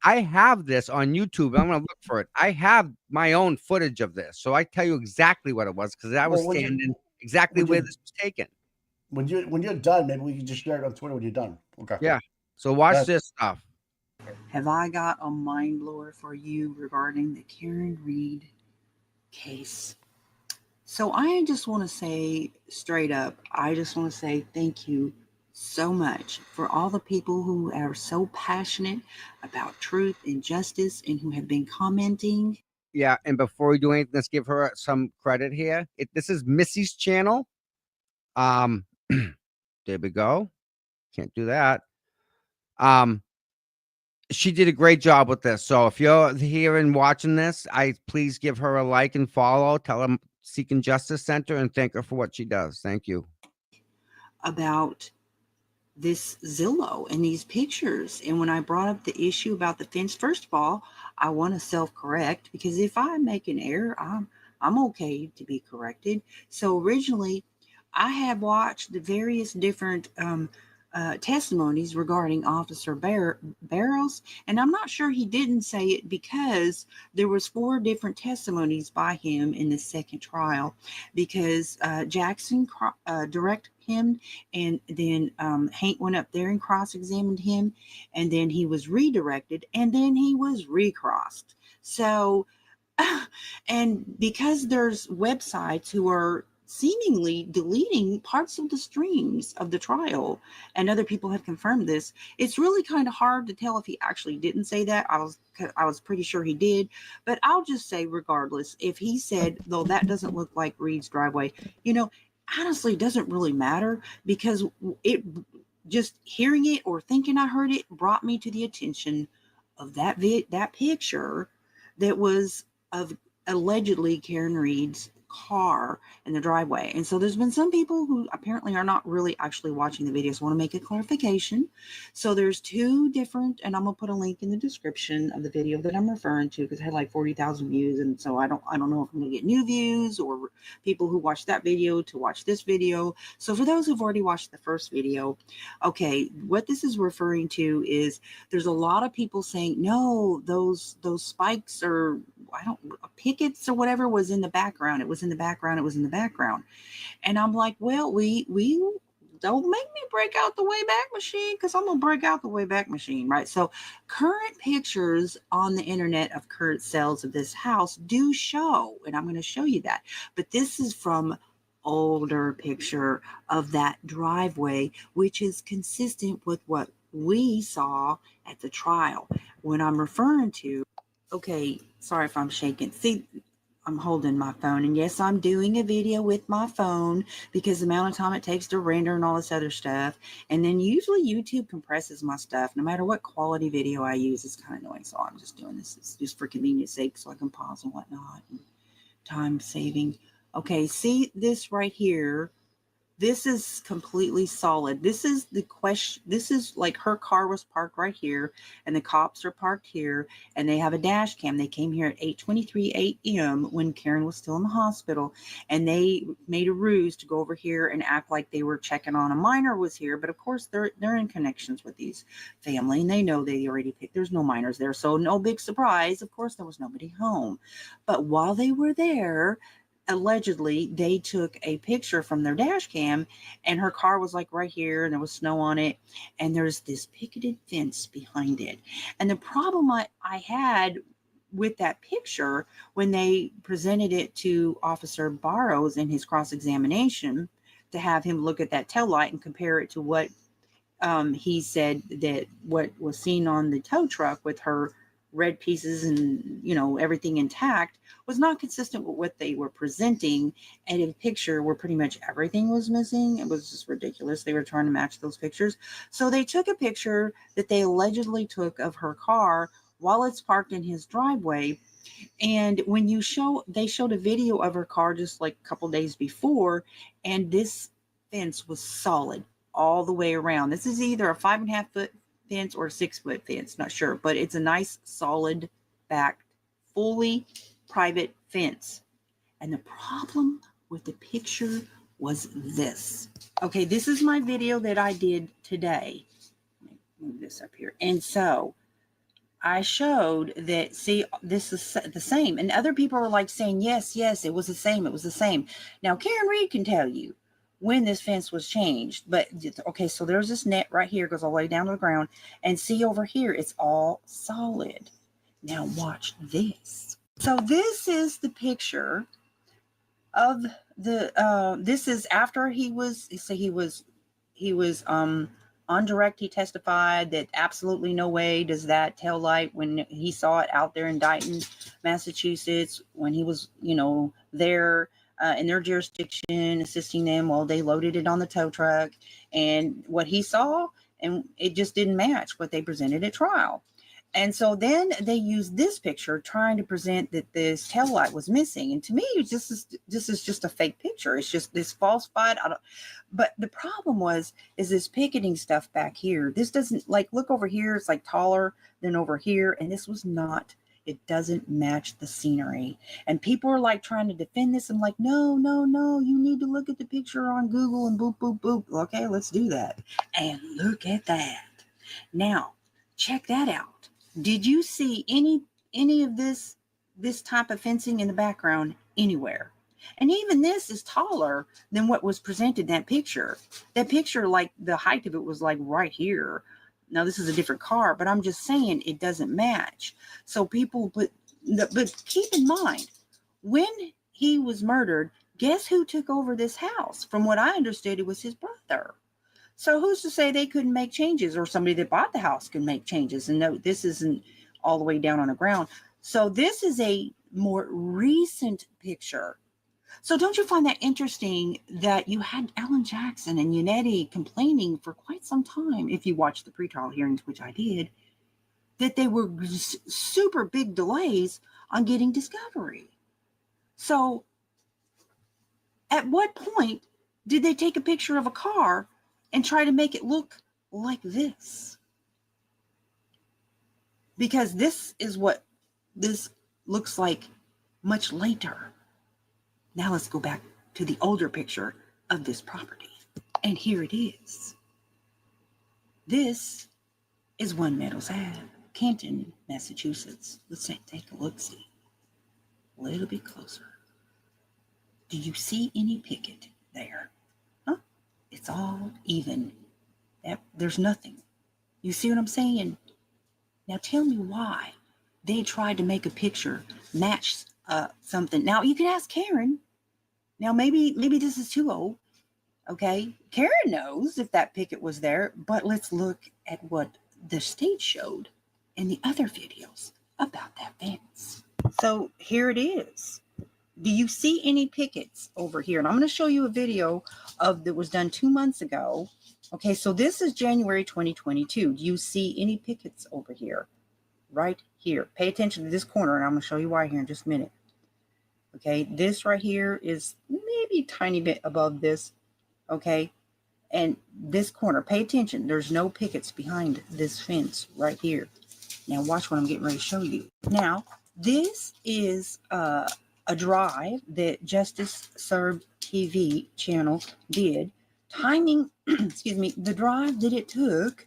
I have this on YouTube. I'm gonna look for it. I have my own footage of this, so I tell you exactly what it was because I was standing exactly where this was taken. When you're done, maybe we can just share it on Twitter when you're done. Okay. Yeah. So watch this stuff. Have I got a mind blower for you regarding the Karen Reed case? So I just want to say straight up, I just want to say thank you so much for all the people who are so passionate about truth and justice and who have been commenting. Yeah, and before we do anything, let's give her some credit here. This is Missy's channel. There we go. Can't do that. She did a great job with this. So if you're here and watching this, please give her a like and follow. Tell her Seeking Justice Center and thank her for what she does. Thank you. About this Zillow and these pictures. And when I brought up the issue about the fence, first of all, I want to self-correct because if I make an error, I'm okay to be corrected. So originally, I had watched the various different testimonies regarding Officer Barrows, and I'm not sure he didn't say it because there was 4 different testimonies by him in the second trial because Jackson directed him, and then Hank went up there and cross-examined him, and then he was redirected, and then he was recrossed. So, and because there's websites who are seemingly deleting parts of the streams of the trial, and other people have confirmed this, it's really kind of hard to tell if he actually didn't say that. I was pretty sure he did, but I'll just say regardless, if he said, though, that doesn't look like Reed's driveway, honestly, it doesn't really matter because it just hearing it or thinking I heard it brought me to the attention of that picture that was of allegedly Karen Reed's car in the driveway. And so there's been some people who apparently are not really actually watching the videos. I want to make a clarification. So there's 2 different, and I'm gonna put a link in the description of the video that I'm referring to because it had like 40,000 views, and so I don't know if I'm gonna get new views or people who watched that video to watch this video. So for those who've already watched the first video, okay, what this is referring to is there's a lot of people saying no, those spikes or pickets or whatever was in the background. It was in the background. It was in the background. And I'm like, well, we don't make me break out the Wayback Machine because I'm going to break out the Wayback Machine, right? So current pictures on the internet of current sales of this house do show, and I'm going to show you that. But this is from older picture of that driveway, which is consistent with what we saw at the trial. When I'm referring to, okay, sorry if I'm shaking. See, I'm holding my phone, and yes, I'm doing a video with my phone because the amount of time it takes to render and all this other stuff. And then usually YouTube compresses my stuff no matter what quality video I use. It's kind of annoying, so I'm just doing this. It's just for convenience sake so I can pause and whatnot and time saving. Okay, see this right here This is completely solid. This is the question. This is like her car was parked right here, and the cops are parked here, and they have a dash cam. They came here at 8:23 a.m. when Karen was still in the hospital, and they made a ruse to go over here and act like they were checking on a minor was here. But of course, they're in connections with these family, and they know they already picked. There's no minors there, so no big surprise. Of course, there was nobody home. But while they were there, allegedly they took a picture from their dash cam, and her car was like right here, and there was snow on it, and there's this picketed fence behind it. And the problem I had with that picture, when they presented it to Officer Barrows in his cross-examination to have him look at that tail light and compare it to what he said that what was seen on the tow truck with her red pieces and everything intact was not consistent with what they were presenting, and a picture where pretty much everything was missing. It was just ridiculous. They were trying to match those pictures, so they took a picture that they allegedly took of her car while it's parked in his driveway. And when they showed a video of her car just like a couple days before, and this fence was solid all the way around. This is either a 5.5 foot fence or a 6 foot fence, not sure, but it's a nice solid back, fully private fence. And the problem with the picture was this. Okay, this is my video that I did today. Let me move this up here. And so I showed that, see, this is the same. And other people are like saying, yes, it was the same. It was the same. Now, Karen Reed can tell you when this fence was changed. But, okay, so there's this net right here, goes all the way down to the ground. And see over here, it's all solid. Now, watch this. So this is the picture of the, this is after he was on direct. He testified that absolutely no way does that tail light, when he saw it out there in Dighton, Massachusetts, when he was, there in their jurisdiction, assisting them while they loaded it on the tow truck, and what he saw, and it just didn't match what they presented at trial. And so then they used this picture trying to present that this tail light was missing. And to me, this is just a fake picture. It's just this falsified. But the problem is this picketing stuff back here. This doesn't, like, look over here. It's like taller than over here. And this was not, it doesn't match the scenery. And people are like trying to defend this. I'm like, no, you need to look at the picture on Google and boop, boop, boop. Okay, let's do that. And look at that. Now, check that out. Did you see any of this type of fencing in the background anywhere? And even this is taller than what was presented in that picture. That picture, like the height of it was like right here. Now this is a different car, but I'm just saying it doesn't match. So people, but keep in mind, when he was murdered, guess who took over this house? From what I understood, it was his brother. So who's to say they couldn't make changes, or somebody that bought the house can make changes? And no, this isn't all the way down on the ground. So this is a more recent picture. So don't you find that interesting that you had Alan Jackson and Yannetti complaining for quite some time, if you watch the pretrial hearings, which I did, that they were super big delays on getting discovery. So at what point did they take a picture of a car and try to make it look like this? Because this is what this looks like much later. Now let's go back to the older picture of this property. And here it is. This is One Meadows Ave, Canton, Massachusetts. Let's take a look-see. A little bit closer. Do you see any picket there? Huh? It's all even. There's nothing. You see what I'm saying? Now tell me why they tried to make a picture match something. Now you can ask Karen. Now maybe this is too old. Okay, Karen knows if that picket was there, but let's look at what the state showed in the other videos about that fence. So here it is. Do you see any pickets over here? And I'm going to show you a video that was done 2 months ago. Okay, so this is January 2022. Do you see any pickets over here? Right here. Pay attention to this corner, and I'm going to show you why here in just a minute. Okay, this right here is maybe a tiny bit above this. Okay. And this corner, pay attention. There's no pickets behind this fence right here. Now watch what I'm getting ready to show you. Now, this is a drive that Justice Served TV channel did. Timing, excuse me, the drive that it took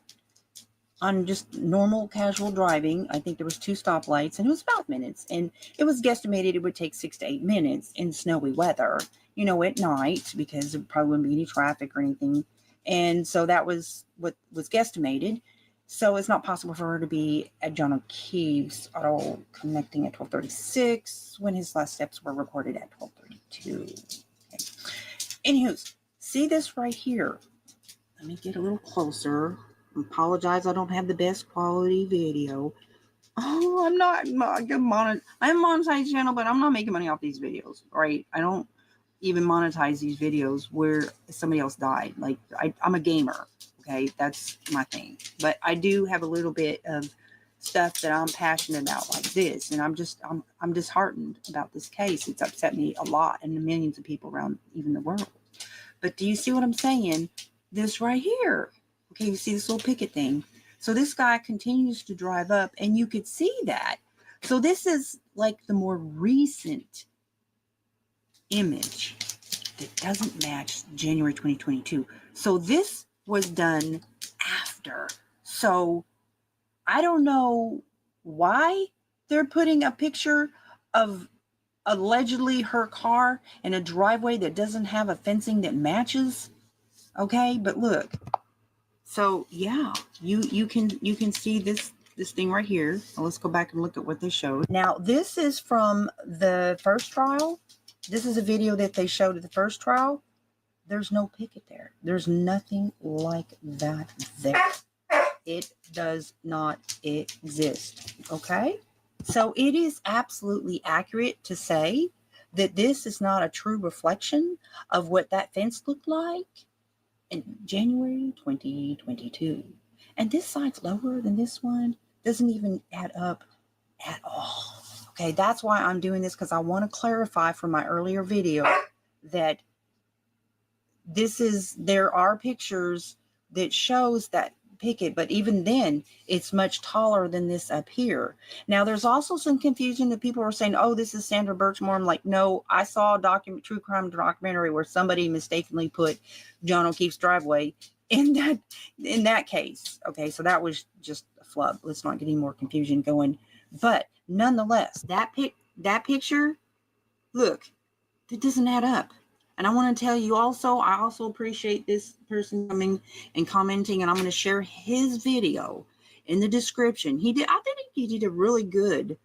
on just normal casual driving, I think there was 2 stoplights and it was 5 minutes. And it was guesstimated it would take 6 to 8 minutes in snowy weather, at night, because there probably wouldn't be any traffic or anything. And so that was what was guesstimated. So it's not possible for her to be at John O'Keefe's auto connecting at 12:36 when his last steps were recorded at 12:32. Okay. Anywho, see this right here. Let me get a little closer. I apologize, I don't have the best quality video. Oh, I'm not. I have a monetized channel, but I'm not making money off these videos, right? I don't even monetize these videos where somebody else died. Like I'm a gamer, okay? That's my thing. But I do have a little bit of stuff that I'm passionate about, like this, and I'm disheartened about this case. It's upset me a lot, and the millions of people around even the world. But do you see what I'm saying? This right here. Okay, you see this little picket thing. So this guy continues to drive up, and you could see that. So this is like the more recent image that doesn't match January 2022. So this was done after. So I don't know why they're putting a picture of allegedly her car in a driveway that doesn't have a fencing that matches. Okay, but look. So yeah, you can see this thing right here. Now let's go back and look at what they showed. Now this is from the first trial. This is a video that they showed at the first trial. There's no picket there. There's nothing like that there. It does not exist. Okay? So it is absolutely accurate to say that this is not a true reflection of what that fence looked like in January 2022. And this side's lower than this one. Doesn't even add up at all. Okay, that's why I'm doing this, because I want to clarify from my earlier video that there are pictures that shows that picket, but even then it's much taller than this up here. Now there's also some confusion that people are saying, oh, this is Sandra Birchmore. I'm like, no, I saw a true crime documentary where somebody mistakenly put John O'Keefe's driveway in that case. Okay, so that was just a flub. Let's not get any more confusion going. But nonetheless, that picture, look, it doesn't add up. And I want to tell you also, I also appreciate this person coming and commenting, and I'm going to share his video in the description. I think he did a really good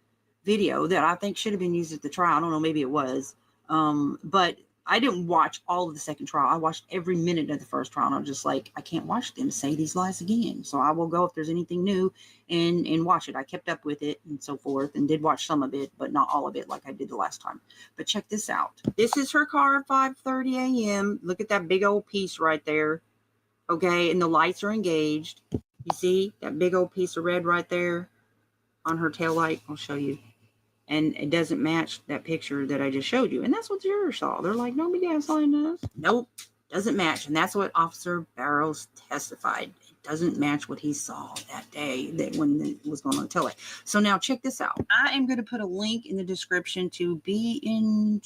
video that I think should have been used at the trial. I don't know, maybe it was. But I didn't watch all of the second trial. I watched every minute of the first trial, and I was just like, I can't watch them say these lies again. So I will go if there's anything new and watch it. I kept up with it and so forth, and did watch some of it, but not all of it like I did the last time. But check this out. This is her car at 5:30 a.m. Look at that big old piece right there. Okay, and the lights are engaged. You see that big old piece of red right there on her tail light? I'll show you. And it doesn't match that picture that I just showed you. And that's what the jurors saw. They're like, no, big ass line does. Nope, doesn't match. And that's what Officer Barrows testified. It doesn't match what he saw that day that when it was going on the taillight. So now check this out. I am going to put a link in the description to Be in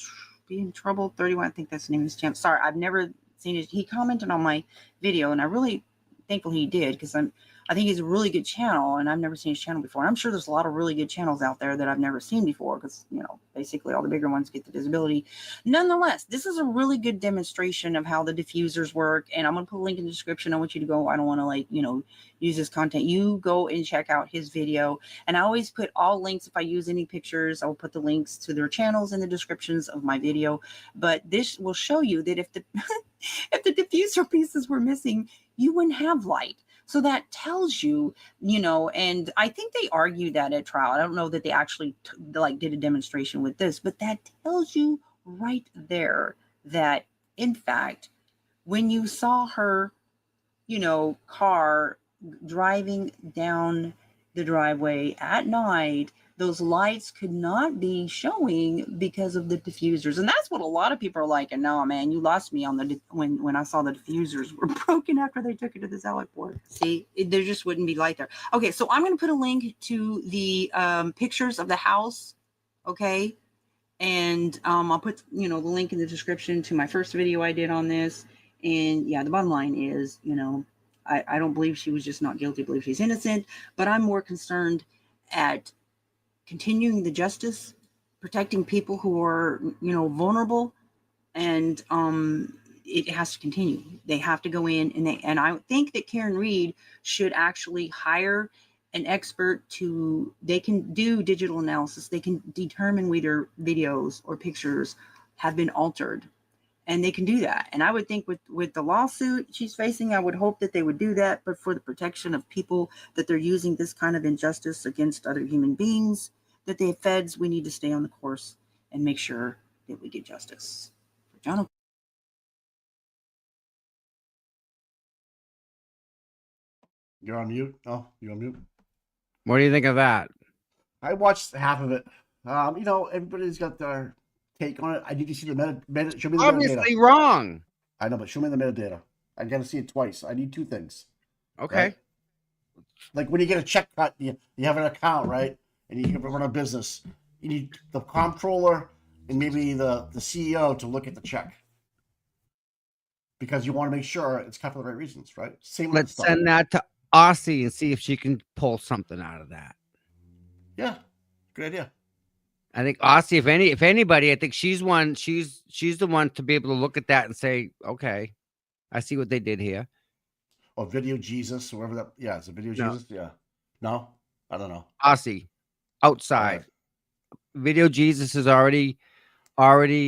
Trouble 31. I think that's the name of his channel. Sorry, I've never seen it. He commented on my video, and I really thankful he did, because I think he's a really good channel, and I've never seen his channel before. And I'm sure there's a lot of really good channels out there that I've never seen before, because, basically all the bigger ones get the visibility. Nonetheless, this is a really good demonstration of how the diffusers work, and I'm going to put a link in the description. I want you to go. I don't want to, use this content. You go and check out his video, and I always put all links. If I use any pictures, I will put the links to their channels in the descriptions of my video. But this will show you that if the if the diffuser pieces were missing, you wouldn't have light. So that tells you, and I think they argued that at trial. I don't know that they actually did a demonstration with this, but that tells you right there that, in fact, when you saw her, car driving down the driveway at night, those lights could not be showing because of the diffusers. And that's what a lot of people are like, and no, man, you lost me on the when I saw the diffusers were broken after they took it to the satellite port. See, there just wouldn't be light there. Okay, so I'm going to put a link to the pictures of the house, okay? And I'll put, the link in the description to my first video I did on this. And yeah, the bottom line is, I don't believe she was just not guilty. I believe she's innocent. But I'm more concerned at continuing the justice, protecting people who are, vulnerable. And it has to continue. They have to go in and I think that Karen Reed should actually hire an expert they can do digital analysis. They can determine whether videos or pictures have been altered, and they can do that. And I would think with the lawsuit she's facing, I would hope that they would do that, but for the protection of people that they're using this kind of injustice against other human beings, that the feds, we need to stay on the course and make sure that we get justice. John. You're on mute. Oh, you're on mute. What do you think of that? I watched half of it. Everybody's got their take on it. I need to see the show me the Obviously metadata. wrong. I know, but show me the metadata. I got to see it twice. I need two things. Okay. Right? Like when you get a check cut, you have an account, right? And you run a business. You need the comptroller and maybe the CEO to look at the check. Because you want to make sure it's cut for the right reasons, right? Same with Let's the stuff. send that to Aussie and see if she can pull something out of that. Yeah, good idea. I think Aussie, if anybody, I think she's the one to be able to look at that and say, okay, I see what they did here. Or Video Jesus, whoever that. Yeah, it's a Video Jesus. Yeah. No, I don't know. Aussie, outside. Right. Video Jesus is already. How do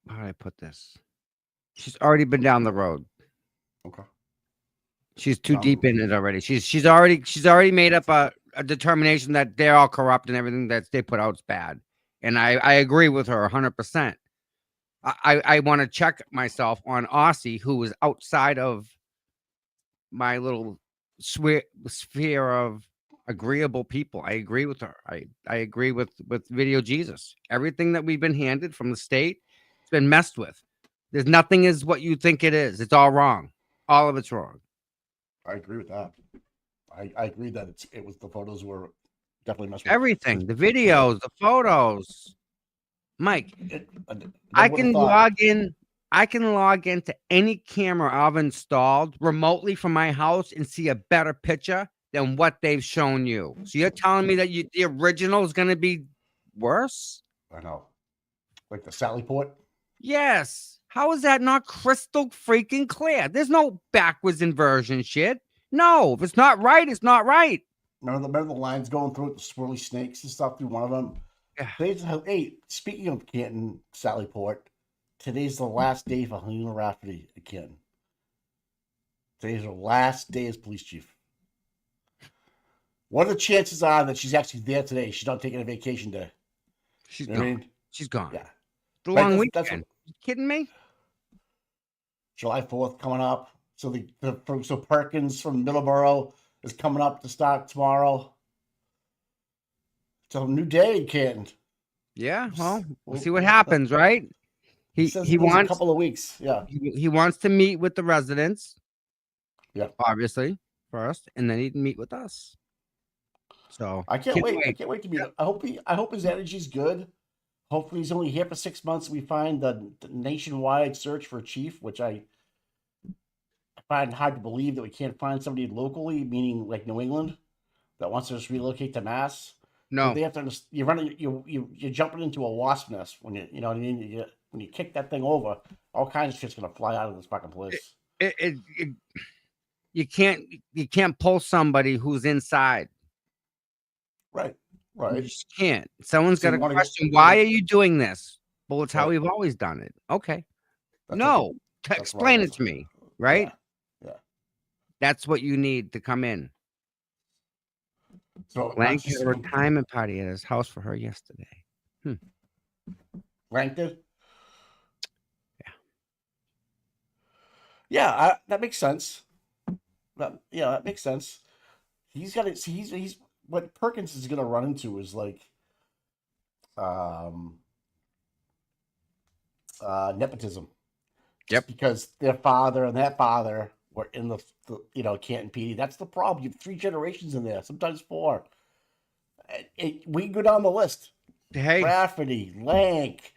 I put this? She's already been down the road. Okay. She's too deep in it already. She's already made up a determination that they're all corrupt and everything that they put out is bad. And I agree with her 100%. I want to check myself on Aussie, who is outside of my little sphere of agreeable people. I agree with her. I agree with Video Jesus. Everything that we've been handed from the state, it's been messed with. There's nothing is what you think it is. It's all wrong. All of it's wrong. I agree with that. I agree that the photos were definitely messed with. Everything, the videos, the photos. Mike, I can log in. I can log into any camera I've installed remotely from my house and see a better picture than what they've shown you. So you're telling me that the original is going to be worse? I know. Like the Sally Port? Yes. How is that not crystal freaking clear? There's no backwards inversion shit. No, if it's not right, it's not right. Remember the lines going through it, the swirly snakes and stuff through one of them? Yeah. Hey, speaking of Canton, Sally Port, today's the last day for Helena Rafferty at Canton. Today's her last day as police chief. What are the chances are that she's actually there today? She's not taking a vacation day. She's gone. I mean? She's gone. Yeah. The long weekend. You kidding me? July 4th coming up. So so Perkins from Middleborough is coming up to start tomorrow. It's a new day in Canton. Yeah, well, we'll see what happens, right? He wants a couple of weeks. Yeah. He wants to meet with the residents. Yeah. Obviously, first, and then he'd meet with us. So I can't wait. I can't wait to meet him. I hope his energy's good. Hopefully he's only here for 6 months. We find the nationwide search for a chief, which I find hard to believe that we can't find somebody locally, meaning like New England, that wants to just relocate to Mass. No, they have to. You're jumping into a wasp nest when you know what I mean. When you kick that thing over, all kinds of shit's gonna fly out of this fucking place. You can't pull somebody who's inside. Right. You just can't. Someone's got to question, why are you doing this? Well, it's how we've always done it. Okay. Explain it to me. Right? Yeah. That's what you need to come in. So Blank had a retirement party at his house for her yesterday. Blank did? Yeah, that makes sense. That makes sense. he's got it. He's what Perkins is going to run into is like, um, nepotism. Just Yep. because their father and that father were in the Canton PD. That's the problem. You have 3 generations in there, sometimes 4. We can go down the list. Hey, Rafferty, Lank,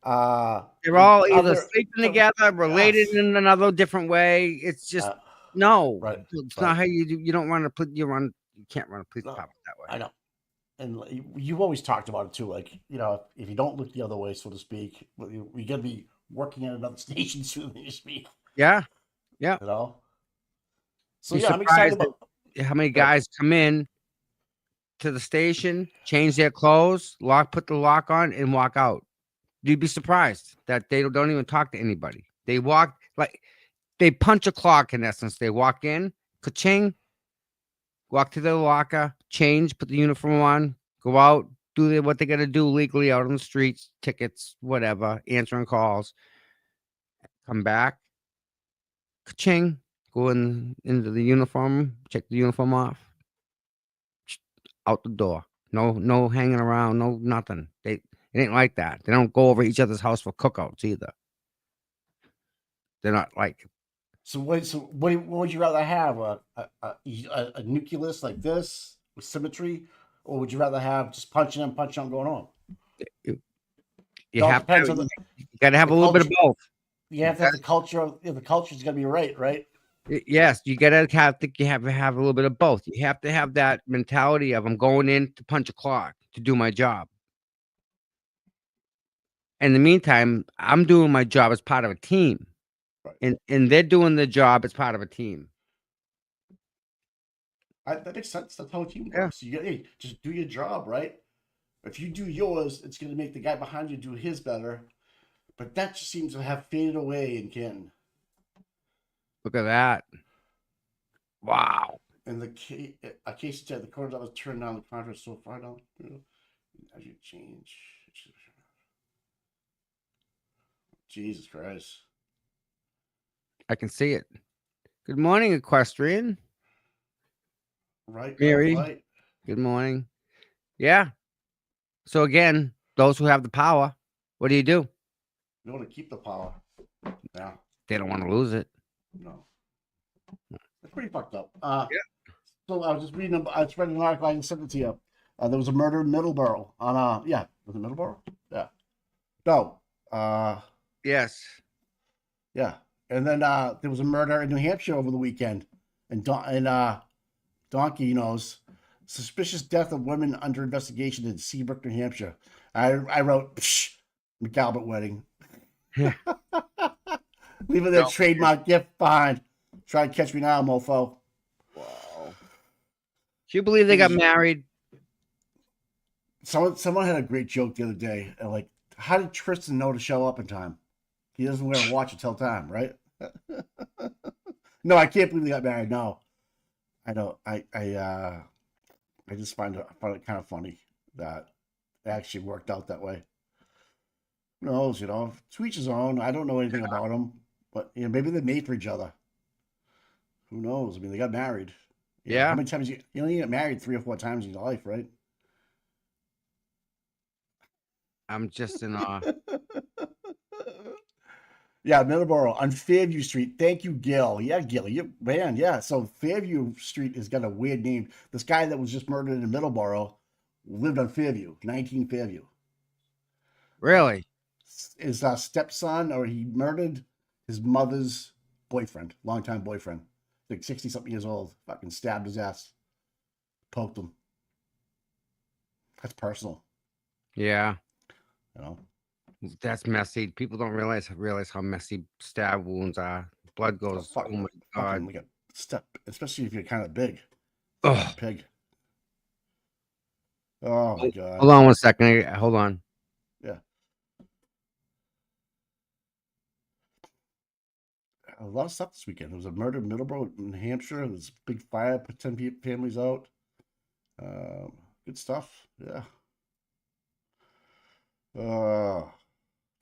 they're all either other. sleeping together, related Yes. in another different way. It's just Uh, no. right. It's Right. not how you do. You don't run a you can't run a police No, department that way. I know. And you've always talked about it too. Like, if you don't look the other way, so to speak, you're going to be working at another station sooner than you speak. Yeah. Yeah. You know? So, Be yeah, I'm excited surprised about. at how many guys come in to the station, change their clothes, put the lock on, and walk out. You'd be surprised that they don't even talk to anybody. They walk like they punch a clock in essence. They walk in, ka-ching, walk to their locker, change, put the uniform on, go out, do what they got to do legally out on the streets, tickets, whatever, answering calls, come back, ka-ching, go into the uniform, check the uniform off, out the door. No hanging around, no nothing. It ain't like that. They don't go over each other's house for cookouts either. They're not like. So what would you rather have, a nucleus like this with symmetry, or would you rather have just punching and going on? You It all have to depends have, on you got to have the a little bit of culture. both. You have to have the culture. The culture's got to be right, right? Yes, you gotta have to have a little bit of both. You have to have that mentality of I'm going in to punch a clock to do my job. In the meantime, I'm doing my job as part of a team. Right. And they're doing the job as part of a team. That makes sense. That's how a team Yeah. works. Hey, just do your job, right? If you do yours, it's going to make the guy behind you do his better. But that just seems to have faded away in Canton. Look at that. Wow. And a case said the court office turned down the contract so far down. As you change. Jesus Christ. I can see it. Good morning, equestrian. Right, Mary. right. Good morning. Yeah. So again, those who have the power, what do? You want to keep the power. Yeah. They don't want to lose it. No. It's pretty fucked up. So I was just reading. I just read an article. I sent it to you. There was a murder in Middleborough. Was it Middleborough? Yeah. No. Yes. Yeah. And then there was a murder in New Hampshire over the weekend, and Donkey knows. Suspicious death of women under investigation in Seabrook, New Hampshire. I wrote, McAlbert wedding. Leaving their trademark gift behind. Try and catch me now, mofo. Wow. Do you believe they got married? Someone had a great joke the other day. Like, how did Tristan know to show up in time? He doesn't wear a watch until time, right? No, I can't believe they got married. No, I don't. I just find it kind of funny that it actually worked out that way. Who knows? To each his own. I don't know anything about them, but maybe they made for each other. Who knows? I mean, they got married. Yeah. How many times you only get married 3 or 4 times in your life, right? I'm just in awe. Yeah, Middleborough on Fairview Street. Thank you, Gil. Yeah, Gil. Man, yeah. So Fairview Street has got a weird name. This guy that was just murdered in Middleborough lived on Fairview, 19 Fairview. Really? His stepson, or he murdered his mother's boyfriend, longtime boyfriend, like 60-something years old. Fucking stabbed his ass, poked him. That's personal. Yeah. You know. That's messy. People don't realize how messy stab wounds are. Blood goes. Oh my god! Like a step, especially if you're kind of big. Oh, Pig. Oh my god. Hold on 1 second. Hold on. Yeah. A lot of stuff this weekend. There was a murder in Middleborough, New Hampshire. There's a big fire, put 10 families out. Good stuff. Yeah.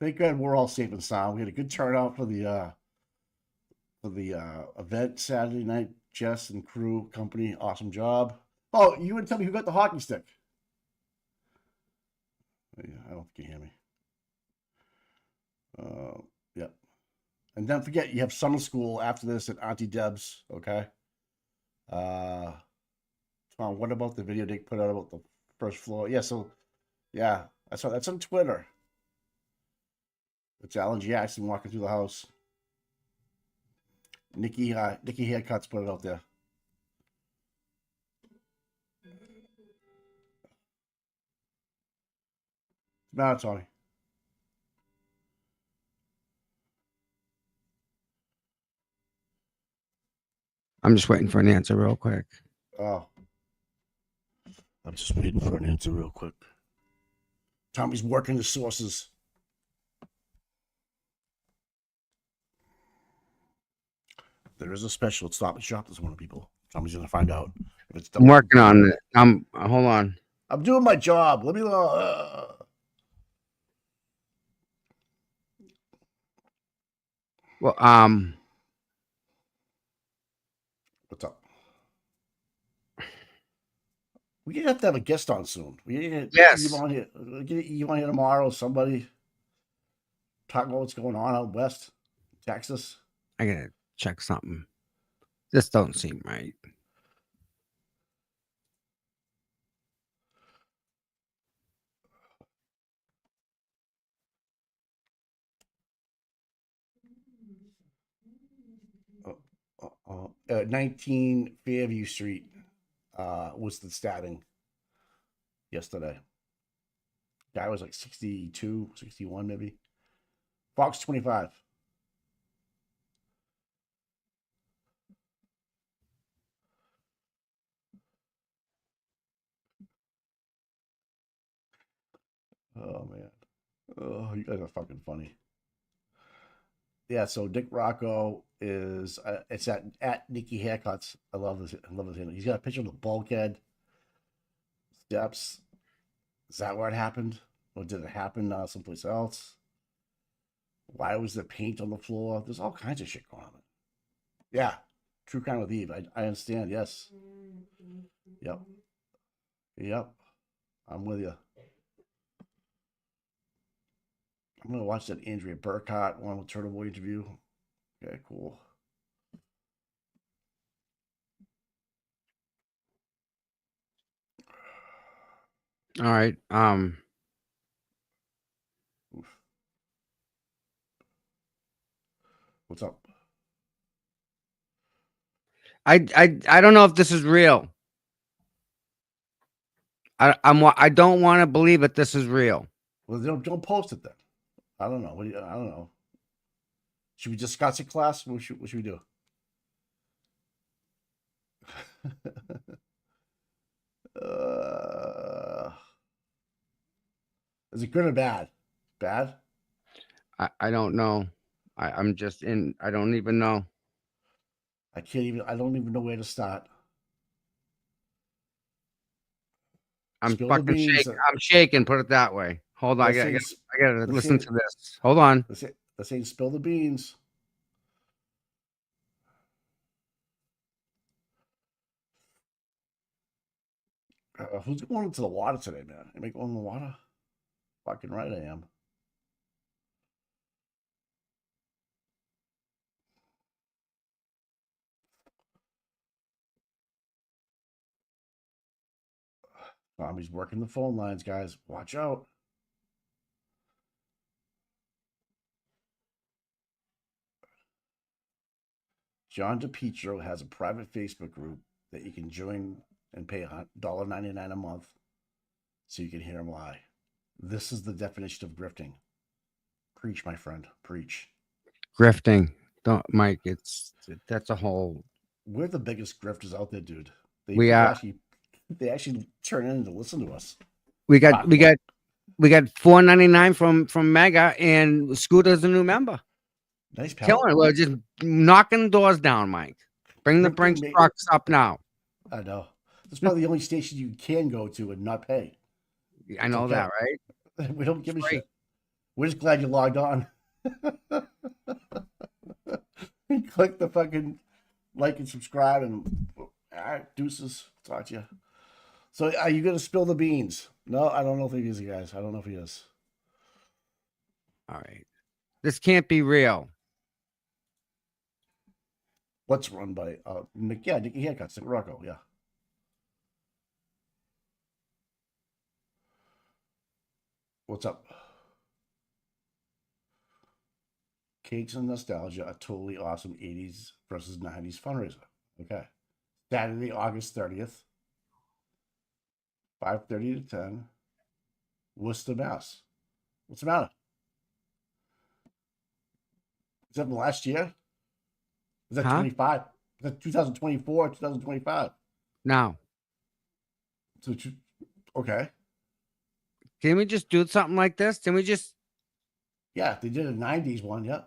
Thank God we're all safe and sound. We had a good turnout for the event Saturday night. Jess and crew company, awesome job. Oh, you would tell me who got the hockey stick. Yeah, I don't think you hear me. Yep. And don't forget, you have summer school after this at Auntie Deb's, okay? Tom, what about the video they put out about the first floor? Yeah, so, yeah, I saw that's on Twitter. It's Alan Jackson walking through the house. Nikki Haircuts put it out there. No, Tony. I'm just waiting for an answer real quick. Oh. I'm just waiting for an answer real quick. Tommy's working the sources. There is a special at Stop and Shop this morning, people. Tommy's going to find out. If it's I'm working on it. Hold on. I'm doing my job. Let me Well, what's up? We have to have a guest on soon. Yes. You on here? Get you on here tomorrow? Somebody talk about what's going on out west, Texas. I gotta check something. This don't seem right. Oh, 19 Fairview Street was the stabbing yesterday. Guy was like 62, 61 maybe. Fox 25. Oh, man. Oh, you guys are fucking funny. Yeah, so Dick Rocco is it's at Nikki Haircuts. I love this. I love his handle. He's got a picture of the bulkhead steps. Is that where it happened, or did it happen someplace else? Why was there paint on the floor? There's all kinds of shit going on. Yeah, True Crime with Eve. I understand. Yes. Yep. Yep. I'm with you. I'm gonna watch that Andrea Burkhart one with Turtle Boy interview. Okay, cool. All right. Oof. What's up? I don't know if this is real. I don't want to believe that this is real. Well, don't post it then. I don't know. I don't know. Should we discuss it, class? What should we do? Is it good or bad? Bad? I don't know. I'm just in. I don't even know. I don't even know where to start. I'm Spill the fucking beans. shaking. I'm shaking. Put it that way. Hold on. I gotta listen to this. Hold on. Let's say spill the beans. Who's going into the water today, man? Am I going in the water? Fucking right I am. He's working the phone lines, guys. Watch out. John DePietro has a private Facebook group that you can join and pay $1.99 a month so you can hear him lie. This is the definition of grifting. Preach, my friend. Preach. Grifting. Don't, Mike. That's a whole. We're the biggest grifters out there, dude. We are. They actually turn in to listen to us. We got $4.99 from Mega, and Scooter's a new member. Nice, pal. Killing it. We're just knocking doors down, Mike. Bring the Brinks trucks up now. I know. That's probably the only station you can go to and not pay. I know that, right? We don't give a shit. We're just glad you logged on. Click the fucking like and subscribe, and all right, deuces. Talk to you. So are you gonna spill the beans? No, I don't know if he is, guys. I don't know if he is. All right. This can't be real. What's run by Nick? Yeah, Nicky Haircuts, Nick Rocco. Yeah. What's up? Cakes and Nostalgia, a totally awesome 80s versus 90s fundraiser. Okay. Saturday, August 30th, 5:30 to 10, Worcester, Mass. What's the matter? Is that from last year? Is that 25? Is that 2024, 2025? No. So, okay. Can we just do something like this? Can we just? Yeah, they did a 90s one. Yeah.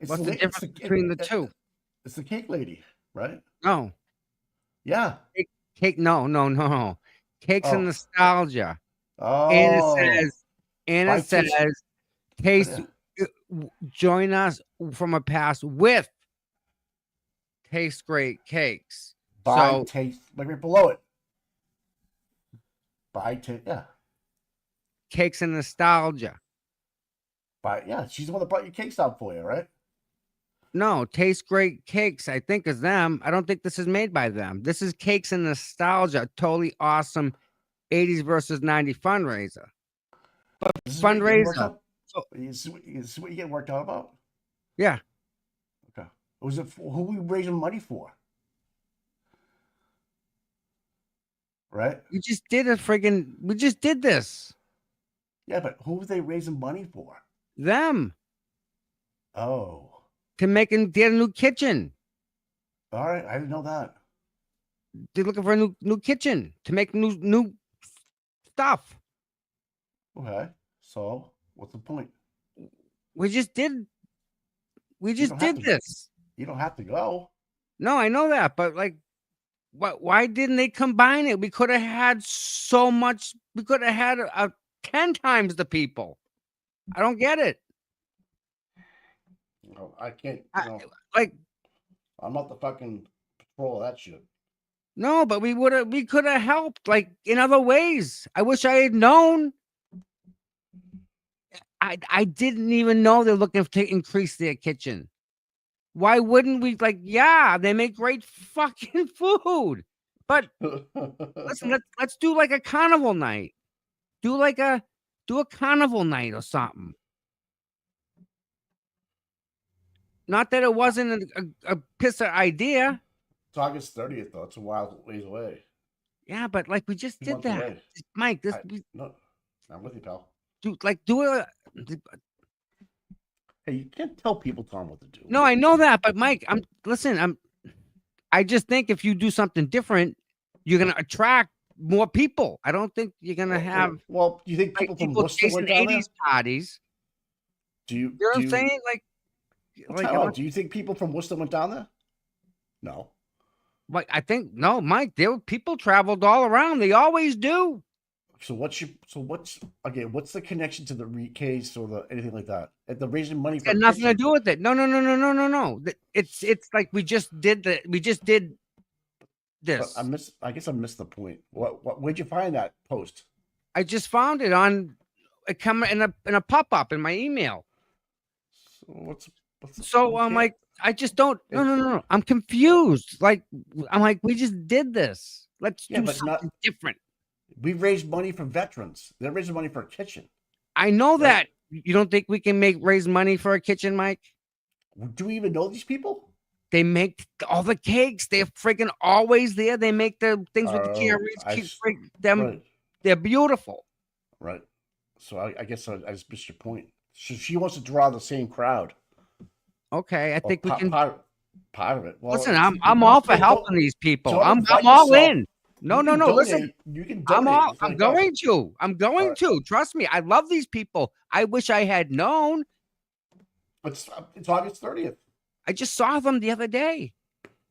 What's the difference between the two? It's the cake lady, right? No. Yeah. Cake. No. Cakes and Nostalgia. Oh. And it says, taste. Join us from a past with Taste Great Cakes. Buy taste, like right below it. Buy taste, yeah. Cakes and Nostalgia. Yeah, she's the one that brought your cakes out for you, right? No, Taste Great Cakes, I think, is them. I don't think this is made by them. This is Cakes and Nostalgia, totally awesome 80s versus 90 fundraiser. Fundraiser. So, is this what you get worked out about? Yeah. Okay. Was it for, who we raising money for? Right? We just did this. Yeah, but who were they raising money for? Them. Oh. To get a new kitchen. All right, I didn't know that. They're looking for a new kitchen to make new stuff. Okay. So what's the point? We just did this. You don't have to go. No, I know that, but like, why didn't they combine it? We could have had so much. We could have had 10 times the people. I don't get it. No, I can't. I'm not the fucking patrol of that shit. No, but we could have helped like in other ways. I wish I had known. I didn't even know they're looking to increase their kitchen. Why wouldn't we? Like, yeah, they make great fucking food. But listen, let's do like a carnival night. Do a carnival night or something. Not that it wasn't a piss of idea. It's August 30th, though. It's a wild ways away. Yeah, but like we just did that, away. Mike. No, I'm with you, pal. Do it. Hey, you can't tell people, Tom, what to do. No, I know that, but Mike, I just think if you do something different, you're gonna attract more people. I don't think you're gonna have. Well, you think people from Worcester went down 80s there? parties? You know what I'm saying? Do you think people from Worcester went down there? No. But I think no, Mike. People traveled all around. They always do. So what's the connection to the recase or the anything like that? At the raising money for It's got nothing to do with it. No. It's like we just did this. I guess I missed the point. Where'd you find that post? I just found it on it come in a pop-up in my email. So I'm like, I just don't no. I'm confused. Like I'm like, we just did this. Let's do something different. We raised money for veterans. They're raising money for a kitchen. I know that. You don't think we can raise money for a kitchen, Mike? Do we even know these people? They make all the cakes. They're freaking always there. They make the things with the carrots. Right. They're beautiful. Right. So I guess I just missed your point. She wants to draw the same crowd. Okay, I think we can. Part of it. Well, listen, I'm all for helping these people. I'm all in. No. Listen, you can donate. I'm going to. Trust me. I love these people. I wish I had known. It's August 30th. I just saw them the other day.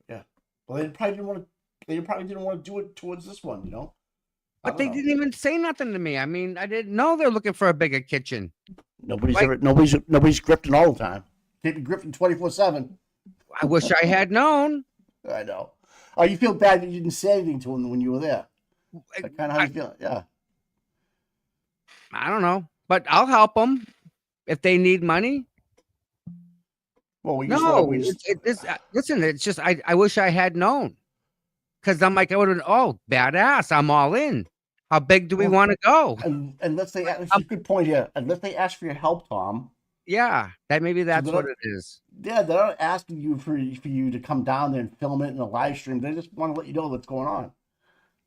Yeah. Well, they probably didn't want to do it towards this one, you know. But they didn't even say nothing to me. I mean, I didn't know they're looking for a bigger kitchen. Nobody's grifting all the time. Can't be grifting 24/7. I wish I had known. I know. Oh, you feel bad that you didn't say anything to him when you were there. Like, kind of how you feel? Yeah. I don't know, but I'll help them if they need money. Well, we No, just listen, it's just I wish I had known, because I'm like, I would have, oh, badass, I'm all in. How big do we Well, want to go? and unless they, it's a good point here. Unless they ask for your help, Tom. Yeah, maybe that's they're what not- it is. Yeah, they're not asking you for you to come down there and film it in a live stream. They just want to let you know what's going on.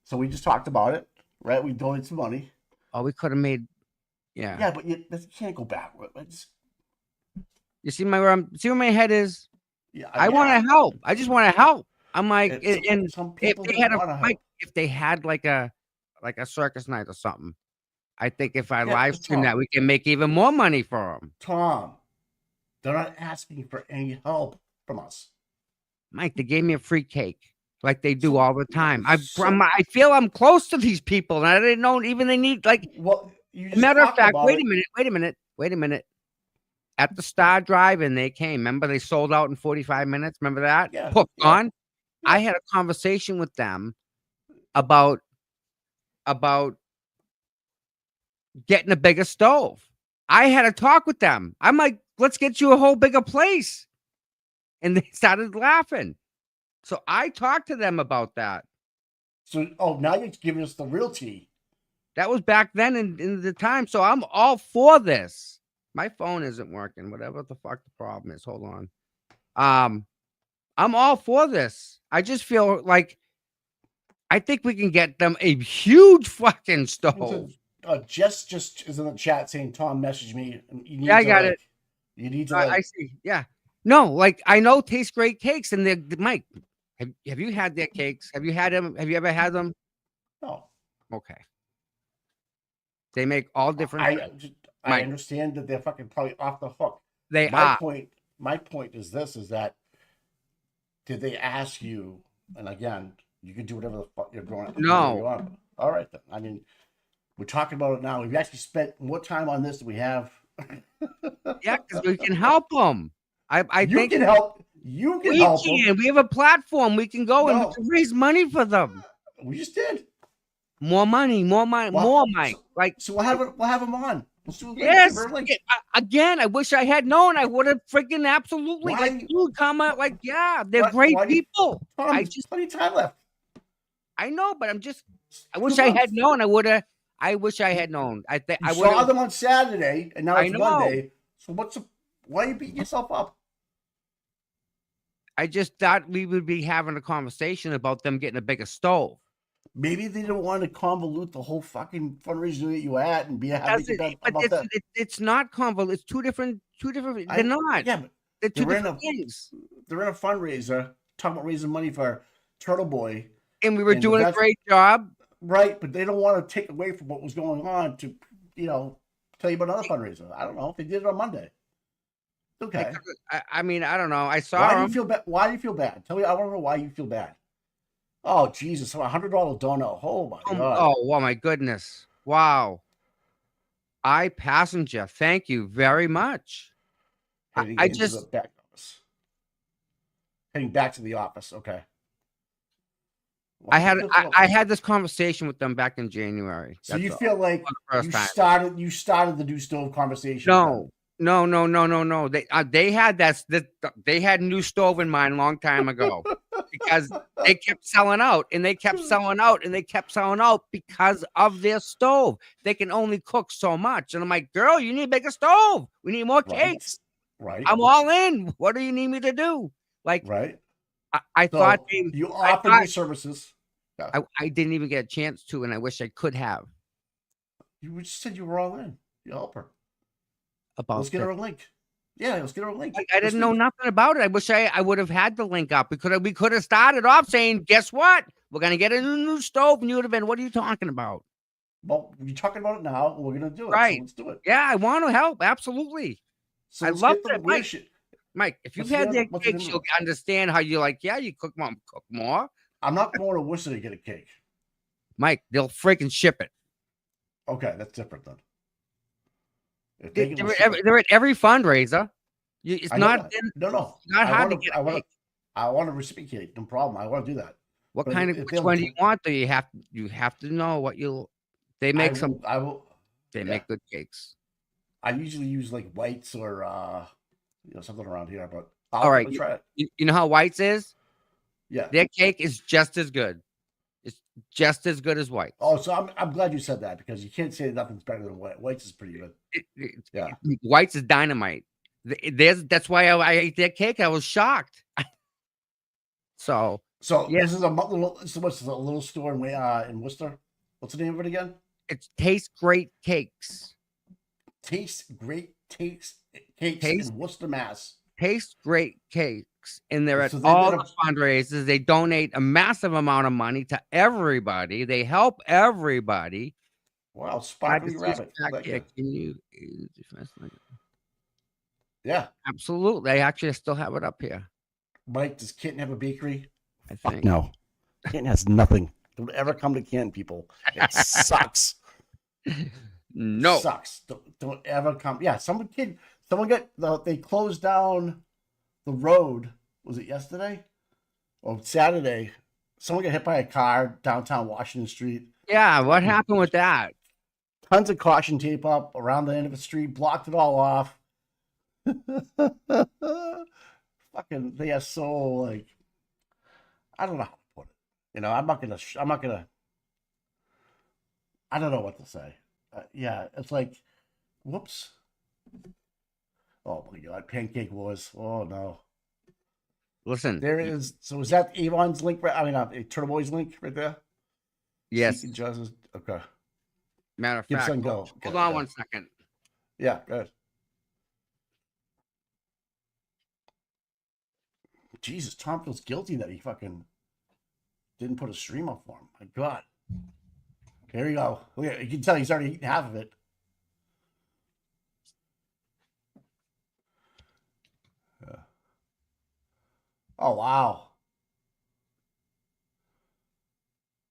So we just talked about it, right? We donated some money. Oh, we could have made, yeah. Yeah, but you can't go back. You see where my head is? Yeah, I want to help. I just want to help. I'm like, and some if people they don't had want to help. if they had like a circus night or something, I think if I Yeah, live stream Tom. that, we can make even more money for them. Tom, they're not asking for any help from us. Mike, they gave me a free cake like they do all the time. I So- feel I'm close to these people, and I didn't know even they need like. Well, you just Matter of talked fact, about wait it. a minute. At the Star Drive-In, they came. Remember, they sold out in 45 minutes. Remember that? Yeah, Poof, yeah. gone. I had a conversation with them about getting a bigger stove. I had a talk with them. I'm like, let's get you a whole bigger place. And they started laughing. So I talked to them about that. So, now you're giving us the real tea. That was back then in the time. So I'm all for this. My phone isn't working. Whatever the fuck the problem is. Hold on. I'm all for this. I just feel like I think we can get them a huge fucking stove. Jess just is in the chat saying, Tom messaged me. You need I got it. You need to I see. Yeah. No, like I know taste great cakes, and they're Mike. Have you had their cakes? Have you had them? Have you ever had them? No. Okay. They make all different. I understand that they're fucking probably off the hook. They my are. My point is this: is that did they ask you? And again, you can do whatever the fuck you're going. No. All right then. I mean, we're talking about it now. We've actually spent more time on this than we have. Yeah, because we can help them. I you think can help. You can help them. We have a platform. We can go and we can raise money for them. We just did. More money, more Mike. So we'll have them on. Let's do yes. Again, I wish I had known. I would have freaking absolutely comment like, yeah, they're great people. Tom, I just plenty of time left. I know, but I wish I had known. I wish I had known. I think I saw them on Saturday, and now it's Monday. So why are you beating yourself up? I just thought we would be having a conversation about them getting a bigger stove. Maybe they don't want to convolute the whole fucking fundraiser that you at and be happy about that. It's not convolute. It's two different. They're not. Yeah, but they're two different things. They're in a fundraiser talking about raising money for Turtle Boy, and we were doing a great job. Right, but they don't want to take away from what was going on to, tell you about another fundraiser. I don't know if they did it on Monday. Okay. I mean, I don't know. I saw. Why do you feel bad? Why do you feel bad? Tell me. I want to know why you feel bad. Oh Jesus! $100 donut. Oh my God. Oh my goodness! Wow. Passenger. Thank you very much. Heading back to the office. Okay. I had this conversation with them back in January. So you feel like you started the new stove conversation? No. They had they had a new stove in mind a long time ago because they kept selling out and they kept selling out and they kept selling out because of their stove. They can only cook so much, and I'm like, girl, you need a bigger stove. We need more cakes. Right. I'm all in. What do you need me to do? Like, right. I thought you offered your services. Yeah. I didn't even get a chance to, and I wish I could have. You just said you were all in. You help her. Let's get her a link. Yeah, let's get her a link. I didn't know nothing about it. I wish I would have had the link up. We could have started off saying, guess what? We're gonna get a new stove, and you would have been, what are you talking about? Well, you're talking about it now. We're gonna do it. Right. So let's do it. Yeah, I want to help. Absolutely. So I love it. Mike, if you've had their cakes, you'll understand how you're like, yeah, you cook more. I'm not going to Worcester to get a cake. Mike, they'll freaking ship it. Okay, that's different then. They're at every fundraiser. It's not no. hard to get a cake. I want to reciprocate. No problem. I want to do that. What But kind of if which they'll one do do- you want? Though you have to know what you. They I make some. will. I will. They Yeah. make good cakes. I usually use like whites or something around here, but I'll All right, definitely try it. you know how White's is? Yeah. Their cake is just as good. It's just as good as White's. Oh, so I'm glad you said that because you can't say nothing's better than white. Whites is pretty good. Yeah. White's is dynamite. That's why I ate their cake. I was shocked. So yeah. This is a little store in Worcester. What's the name of it again? It tastes great cakes. Tastes great cakes in Worcester, Mass. Taste great cakes, and they're So at they all did the fundraisers. They donate a massive amount of money to everybody. They help everybody. Wow, Glad to sparkling see you rabbit. back Thank here. you. Can you? Yeah. Absolutely. I actually still have it up here. Mike, does Canton have a bakery? I Fuck think. no. Canton has nothing. Don't ever come to Canton, people. It sucks. No. It sucks. Don't ever come. Yeah, they closed down the road. Was it yesterday? Or Saturday? Someone got hit by a car downtown Washington Street. Yeah, what happened with that? Tons of caution tape up around the end of the street, blocked it all off. Fucking, they are so like, I don't know how to put it. You know, I'm not gonna. I don't know what to say. Yeah, it's like, whoops. Oh my God, Pancake Wars. Oh no. Listen, There is. So is that Avon's link? I mean, Turtle Boy's link right there. yes. Seeking justice. Okay. Matter of Give fact, son go. hold on 1 second. Yeah, good. Jesus, Tom feels guilty that he fucking didn't put a stream up for him. My God. Here we go. Look at, you can tell he's already eaten half of it. Yeah. Oh, wow.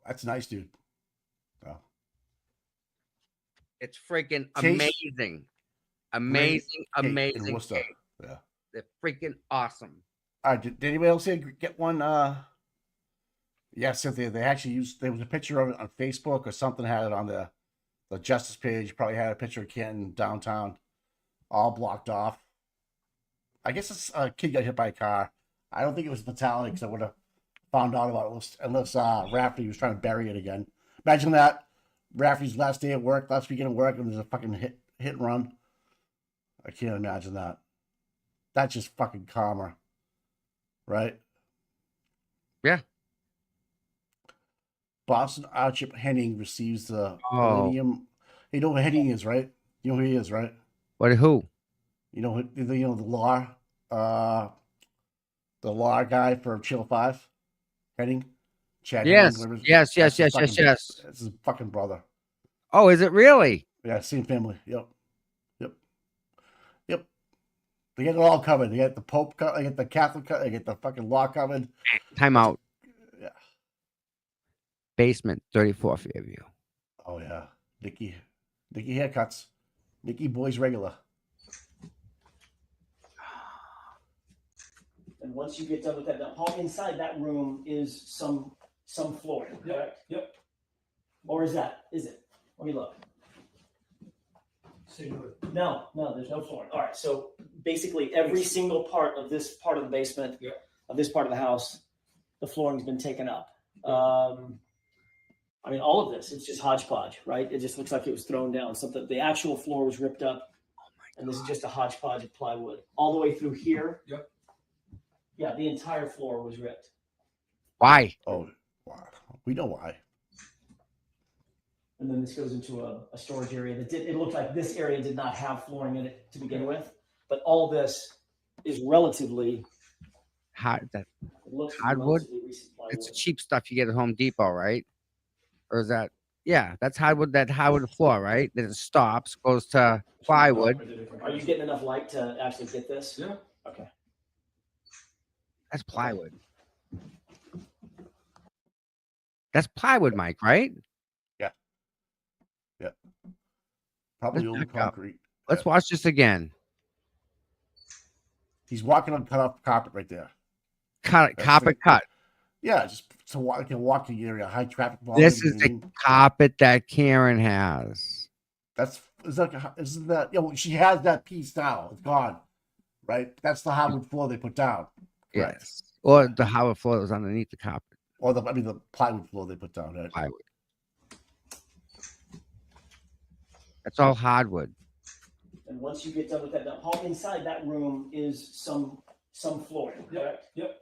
That's nice, dude. Oh. It's freaking Taste amazing. Amazing, cake in amazing Worcester. cake. Yeah. They're freaking awesome. All right. Did anybody else get one? Yeah, Cynthia. They actually used. There was a picture of it on Facebook or something. Had it on the Justice page. Probably had a picture of Canton downtown, all blocked off. I guess this kid got hit by a car. I don't think it was fatality because I would have found out about it unless Rafferty was trying to bury it again. Imagine that. Rafferty's last day at work, last weekend at work, and there's a fucking hit and run. I can't imagine that. That's just fucking karma, right? Yeah. Boston Archip Henning receives the Millennium. You know who Henning is, right? You know who he is, right? What? Who? You know the law guy for Channel 5, Henning. Chad Yes. Henning, Yes. that's Yes. That's his fucking brother. Oh, is it really? Yeah, same family. Yep. They get it all covered. They get the Pope covered. They get the Catholic covered. They get the fucking law covered. Time out. Yeah. Basement 34 Fairview. Oh yeah, Nikki haircuts. Nikki boys regular. And once you get done with that, now, Paul, inside that room is some flooring, correct? Yep. Or is it? Let me look. No, there's no flooring. All right, so basically every single part of this part of the basement, of this part of the house, the flooring's been taken up. I mean, all of this, it's just hodgepodge, right? It just looks like it was thrown down. Something, the actual floor was ripped up, and this is just a hodgepodge of plywood all the way through here. Yep. Yeah, the entire floor was ripped. Why? Oh, wow. We know why. And then this goes into a storage area it looked like this area did not have flooring in it to begin with, but all this is relatively Hard. it looks Hardwood? relatively recent plywood. It's cheap stuff you get at Home Depot, right? Or is that? Yeah, that's hardwood. That hardwood floor, right? Then it stops, goes to plywood. Are you getting enough light to actually get this? Yeah. Okay. That's plywood. That's plywood, Mike, right? Probably Let's old back up. concrete. Let's watch this again. He's walking on cut off carpet right there. cut, That's carpet the- cut. Yeah, just to walk, can walk the area, high traffic volume. This you is know what I the mean? carpet that Karen has. Isn't that, you know, she has that piece now. It's gone, right? That's the hardwood floor they put down. Correct. Yes. Or Yeah. the hardwood floor that was underneath the carpet. Or the plywood floor they put down, right? Plywood. That's all hardwood. And once you get done with that, now, Paul, inside that room is some flooring, correct? Yep.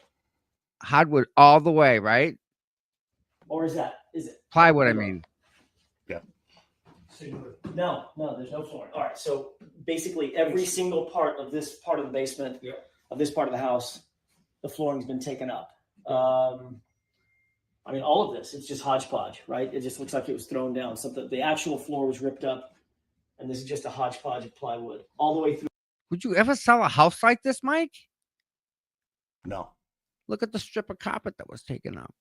Hardwood all the way, right? Or is it Plywood, I mean. No, there's no flooring. All right, so basically every single part of this part of the basement, of this part of the house, the flooring's been taken up. I mean, all of this, it's just hodgepodge, right? It just looks like it was thrown down. Something, the actual floor was ripped up, and this is just a hodgepodge of plywood all the way through. Would you ever sell a house like this, Mike? No. Look at the strip of carpet that was taken up.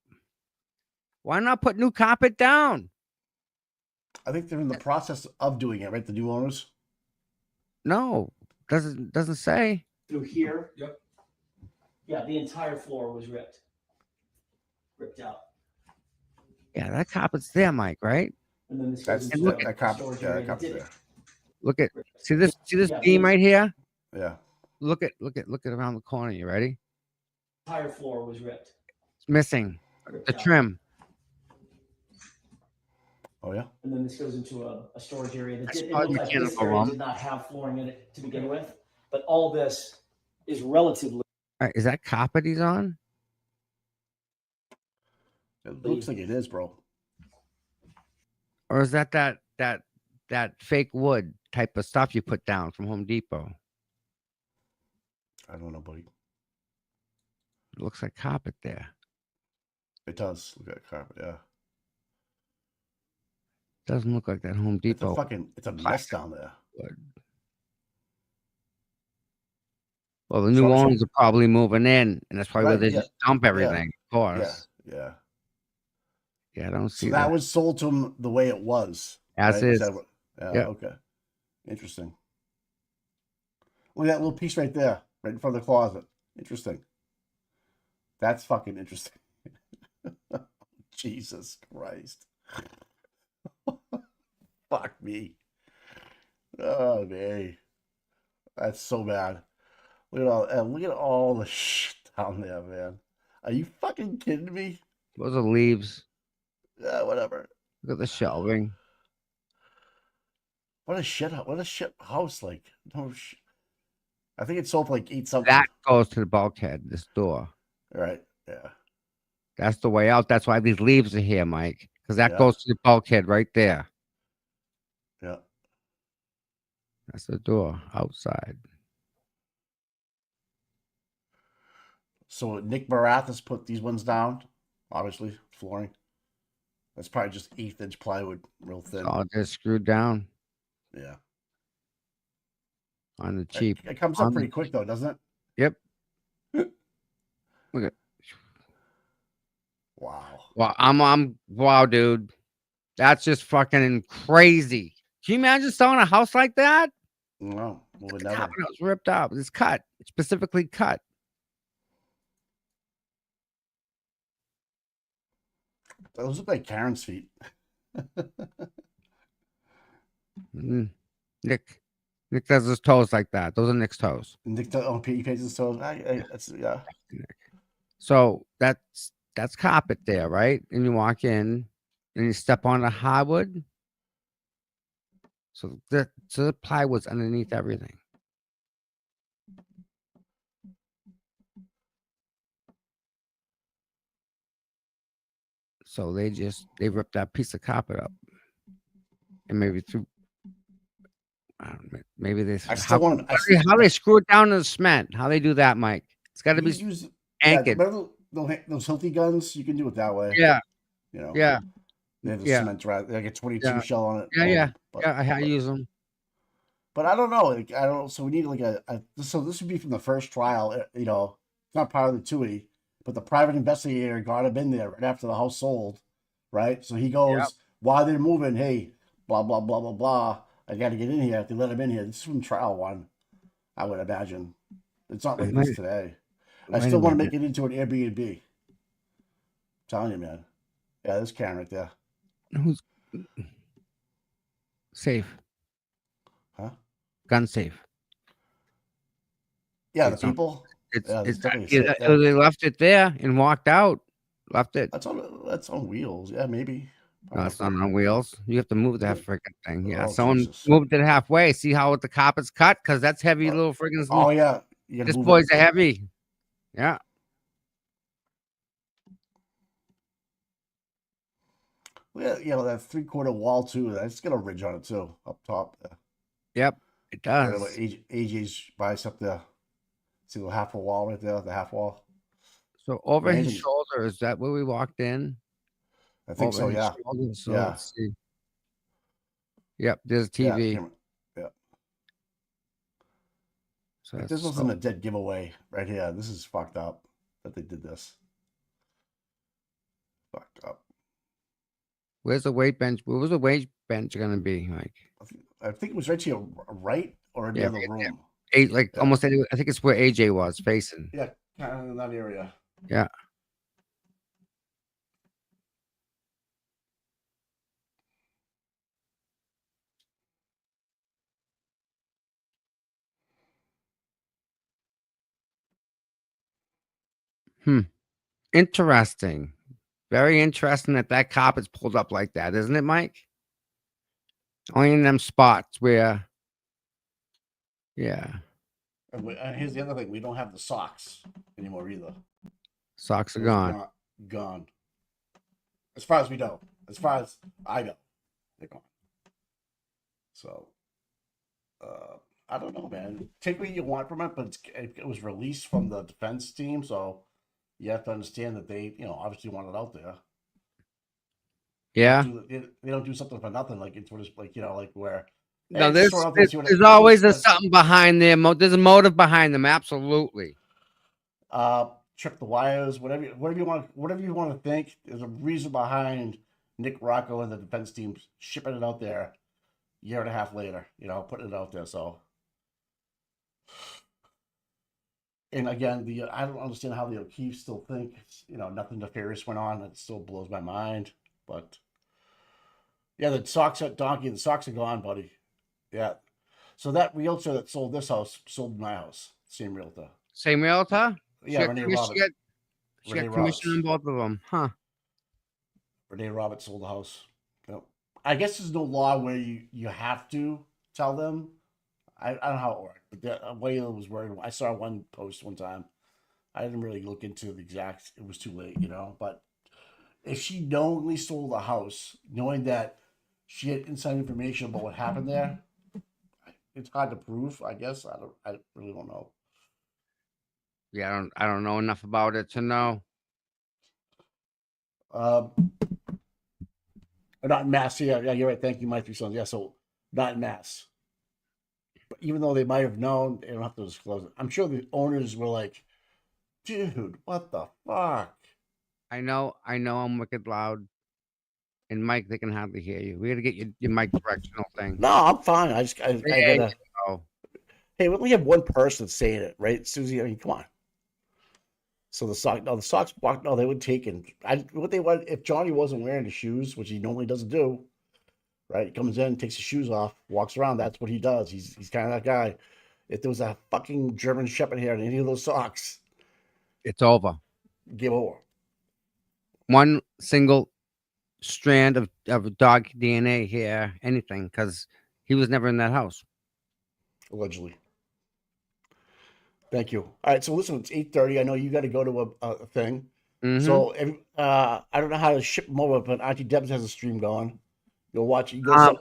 Why not put new carpet down? I think they're in the process of doing it, right? The new owners. No, doesn't say. Through here. Yep. Yeah, the entire floor was ripped out. Yeah, that carpet's there, Mike, right? And then this That's goes into that a carpet. storage Yeah, area that carpet's that did there. Look at see this Yeah, beam right here? Yeah. Look at around the corner. You ready? The entire floor was ripped It's missing the out. trim. Oh yeah. And then this goes into a storage area that That's did, it probably looked like this mechanical area room. did not have flooring in it to begin with, but all this is relatively. All right, is that carpet he's on? It looks like it is, bro. Or is that fake wood type of stuff you put down from Home Depot? I don't know, buddy. It looks like carpet there. It does look like carpet. Yeah. Doesn't look like that Home Depot. It's a mess down there. wood. Well, the new So- owners are probably moving in, and that's probably where Right, they yeah. just dump everything. Of Yeah. course. Yeah. Yeah, I don't So see that that. was sold to them the way it was. As right? is. Yeah. Yeah. Okay. Interesting. Look at that little piece right there, right in front of the closet. Interesting. That's fucking interesting. Jesus Christ. Fuck me. Oh man. That's so bad. Look at all the shit down there, man. Are you fucking kidding me? Those are leaves. Yeah, whatever. Look at the shelving. What a shit house, like. No shit. I think it sold for like 8 something. That goes to the bulkhead, this door. Right. Yeah. That's the way out. That's why these leaves are here, Mike. Because that Yeah. goes to the bulkhead right there. Yeah. That's the door outside. So Nick Barath has put these ones down. Obviously, flooring. That's probably just 1/8-inch plywood, real thin. All just screwed down Yeah. on the cheap. It comes up pretty quick though, doesn't it? Yep. Look at. Wow. Well, wow, dude. That's just fucking crazy. Can you imagine selling a house like that? No, we would The never. top of it was ripped up. It's cut. It's specifically cut. Those look like Karen's feet. Mm. Nick does his toes like that. Those are Nick's toes. Nick on P pages, so that's yeah. So that's carpet there, right? And you walk in and you step on the hardwood. So the plywood's underneath everything. So they ripped that piece of carpet up. And maybe through I don't know, maybe they I still want to. how they screw it down to the cement. How they do that, Mike? It's got to be anchored. Remember those Hilti guns? You can do it that way. Yeah, You know. yeah, They have the yeah. cement right. They like a 22 Yeah. shell on it. Yeah. But, yeah. I use them. But I don't know. Like, I don't. So we need like so this would be from the first trial. You know, it's not part of the TUI, but the private investigator got him in there right after the house sold, right? So he goes, Yep. while they're moving, hey, blah blah blah blah blah. I got to get in here. They let him in here. This is from trial one, I would imagine. It's not like this today. I Wait a still want to minute. make it into an Airbnb. I'm telling you, man. Yeah, there's Karen right there. Who's safe? Huh? Gun safe. Yeah, the It's on. people. It's Yeah, there's it's definitely a it, safe there. they left it there and walked out. Left it. That's on wheels. Yeah, maybe. No, it's Possibly. not on wheels. You have to move that Yeah. freaking thing. Yeah, Oh someone Jesus. moved it halfway. See how the carpet's cut? Because that's heavy Uh, little friggin' oh yeah, you gotta This move it. boy's a heavy. Yeah. Yeah, that 3/4 wall too. That's got a ridge on it too, up top. Yep. It Right about does. AJ's bicep there. See the half a wall right there, the half wall. So over his Imagine. shoulder, is that where we walked in? I think Over so. his Yeah, shoulder. So yeah, let's see. Yep, there's yeah. TV. Yeah. So Like that's this wasn't a dead giveaway right here. This is fucked up that they did this. Fucked up. where's the weight bench? Where was the weight bench gonna be? Like I think it was right to your right or in the yeah, other room. like Yeah, almost I think it's where AJ was facing. yeah, kind of in that area. Yeah. Hmm. Interesting. Very interesting that carpet's pulled up like that, isn't it, Mike? Only in them spots where, yeah, And here's the other thing: we don't have the socks anymore either. socks are Those are gone. gone. As far as we know, as far as I know, they're gone. So, I don't know, man. Take what you want from it, but it was released from the defense team, so you have to understand that they, obviously want it out there. Yeah. They don't do something for nothing. Like it's like like where No, just throw it out there, see what there's see what it always says. something behind there. There's a motive behind them. Absolutely. Trip the wires, whatever you want to think. There's a reason behind Nick Rocco and the defense team shipping it out there a year and a half later, putting it out there. So, and again, I don't understand how the O'Keefe still think nothing nefarious went on. It still blows my mind. But yeah, the socks at Donkey, the socks are gone, buddy. Yeah. So that realtor that sold this house sold my house. Same realtor. Same realtor? Yeah, Renee Roberts. She got commission on both of them. Huh. Renee Roberts sold the house. Yep. I guess there's no law where you have to tell them. I don't know how it worked, but the way it was worded, I saw one post one time. I didn't really look into the exact. It was too late, But if she knowingly sold the house, knowing that she had inside information about what happened there, it's hard to prove. I guess I really don't know. Yeah, I don't know enough about it to know. Not in mass. Yeah, you're right. Thank you, my three sons. Yeah, so not in mass. But even though they might have known, they don't have to disclose it. I'm sure the owners were like, dude, what the fuck? I know I'm wicked loud. And Mike, they can hardly hear you. We gotta get your mic directional thing. No, I'm fine. I gotta. Oh, Hey, we only have one person saying it, right, Susie? I mean, come on. So the socks blocked. No, they would take and what they want if Johnny wasn't wearing the shoes, which he normally doesn't do. Right, he comes in, takes his shoes off, walks around. That's what he does. He's kind of that guy. If there was a fucking German Shepherd here in any of those socks, it's over. game over. One single strand of dog DNA here, anything, because he was never in that house. Allegedly. Thank you. All right, so listen, it's 8:30. I know you got to go to a thing. Mm-hmm. So I don't know how to ship them over, but Auntie Debs has a stream going. You'll watch it. Go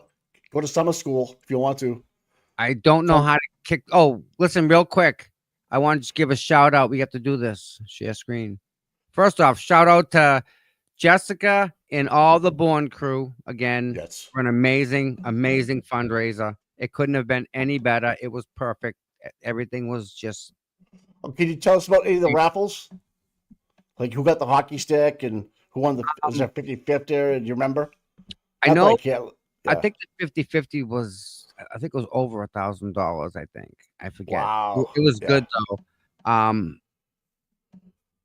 to summer school if you want to. I don't know how to kick. Oh, listen, real quick. I want to just give a shout out. We have to do this. Share screen. First off, shout out to Jessica and all the Born crew again for an amazing fundraiser. It couldn't have been any better. It was perfect. Everything was just. Can you tell us about any of the raffles? Like who got the hockey stick and who won the was there 50-50? Do you remember? I know. Yeah. I think the 50-50 was. I think it was over $1,000. I think. I forget. Wow. It was good though.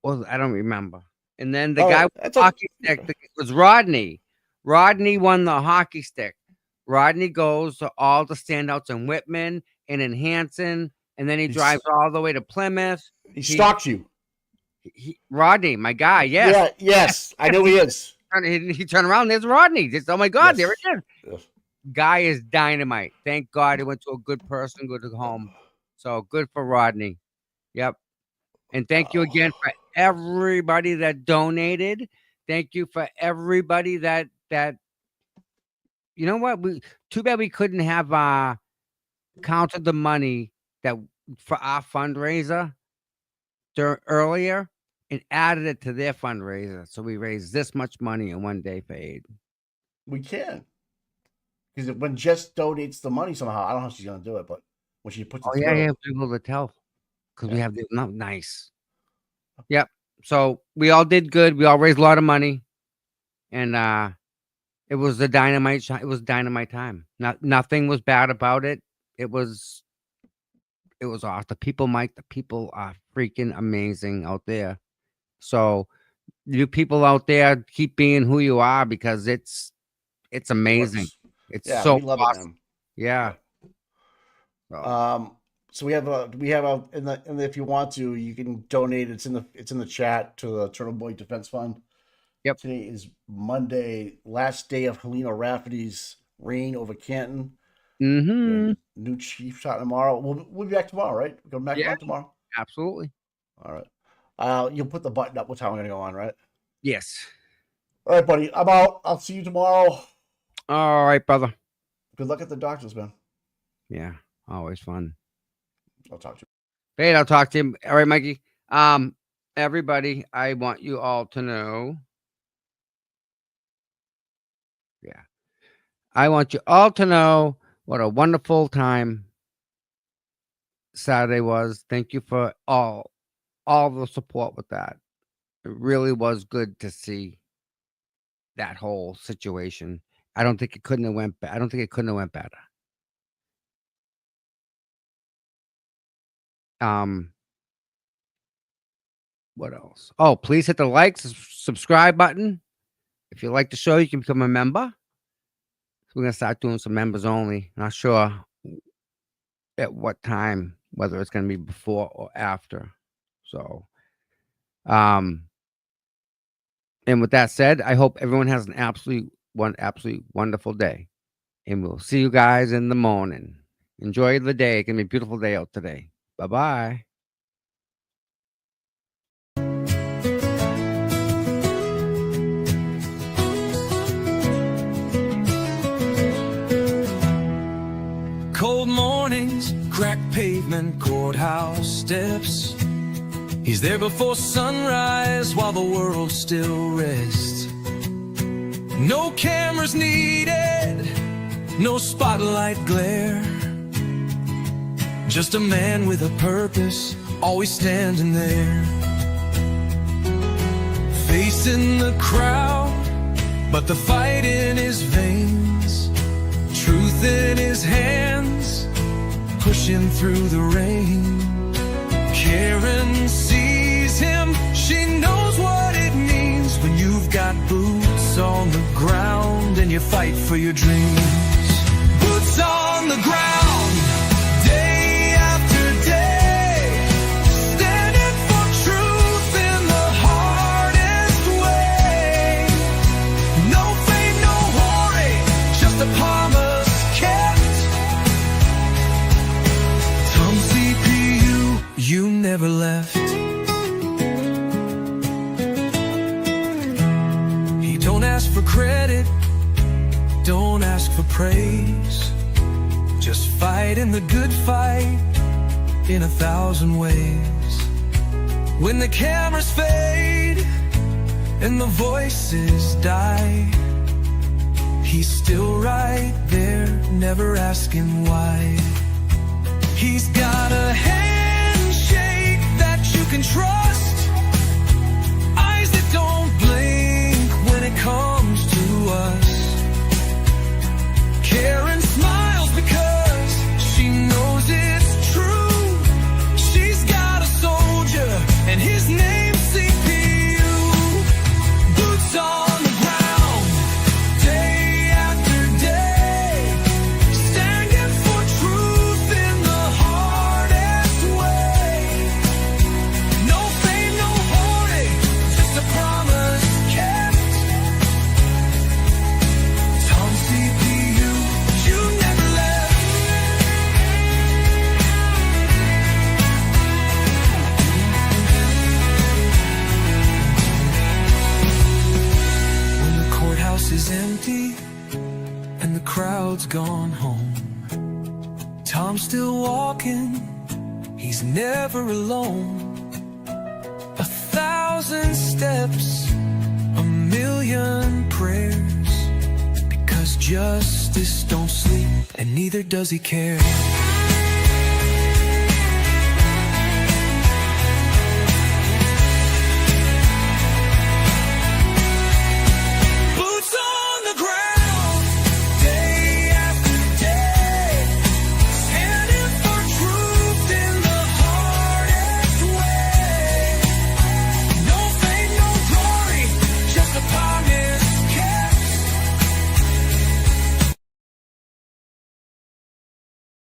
Well, I don't remember. And then the Oh, guy with that's the a- hockey stick was Rodney. Rodney won the hockey stick. Rodney goes to all the standouts in Whitman and in Hanson, and then he drives all the way to Plymouth. He stalks you. Rodney, my guy, yes. Yeah, yes. I know he is. He turned around. There's Rodney. Oh my God, there it is. Yes. Guy is dynamite. Thank God he went to a good person, good home. So good for Rodney. Yep. And thank you again for everybody that donated. Thank you for everybody that you know what? Too bad we couldn't have counted the money that for our fundraiser earlier and added it to their fundraiser. So we raised this much money in one day for aid. We can. Because when Jess donates the money somehow, I don't know how she's gonna do it, but when she puts it through, Yeah, people to tell. Because we have the nice. Yep. So we all did good. We all raised a lot of money. And it was a dynamite shot. It was dynamite time. Nothing was bad about it. It was awesome. The people are freaking amazing out there. So you people out there, keep being who you are because it's amazing. It's so we love awesome. it, man. Yeah. So we have and if you want to, you can donate. It's in the chat to the Turtle Boy Defense Fund. Yep. Today is Monday, last day of Helena Rafferty's reign over Canton. Mm-hmm. New chief shot tomorrow. We'll be back tomorrow, right? We'll go back on tomorrow. Absolutely. All right. You'll put the button up. What time I'm gonna go on, right? Yes. All right, buddy. I'm out. I'll see you tomorrow. All right, brother. Good luck at the doctors, man. Yeah. Always fun. I'll talk to you. Hey, I'll talk to him. All right, Mikey. Everybody, I want you all to know. Yeah. I want you all to know what a wonderful time Saturday was. Thank you for all the support with that. It really was good to see that whole situation. I don't think it couldn't have went better. What else? Oh, please hit the like, subscribe button. If you like the show, you can become a member. We're gonna start doing some members only. Not sure at what time, whether it's gonna be before or after. So, and with that said, I hope everyone has an absolutely wonderful day. And we'll see you guys in the morning. Enjoy the day. It's gonna be a beautiful day out today. Bye-bye. Cold mornings, cracked pavement, courthouse steps. He's there before sunrise while the world still rests. No cameras needed, no spotlight glare. Just a man with a purpose, always standing there. Facing the crowd, but the fight in his veins. Truth in his hands, pushing through the rain. Karen sees him, she knows what it means when you've got boots on the ground and you fight for your dreams. Boots on the ground, day after day, standing for truth in the hardest way. No fame, no glory, just a promise kept. Tom CPU, you never left. He don't ask for credit, don't ask for praise. Just fighting the good fight in 1,000 ways. When the cameras fade and the voices die, he's still right there, never asking why. He's got a handshake that you can trust, eyes that don't blink when it comes to us. Karen smiles because she knows it's true. She's got a soldier and his name's secret. is empty and the crowd's gone home. Tom's still walking, he's never alone. 1,000 steps, a million prayers, because justice don't sleep and neither does he care.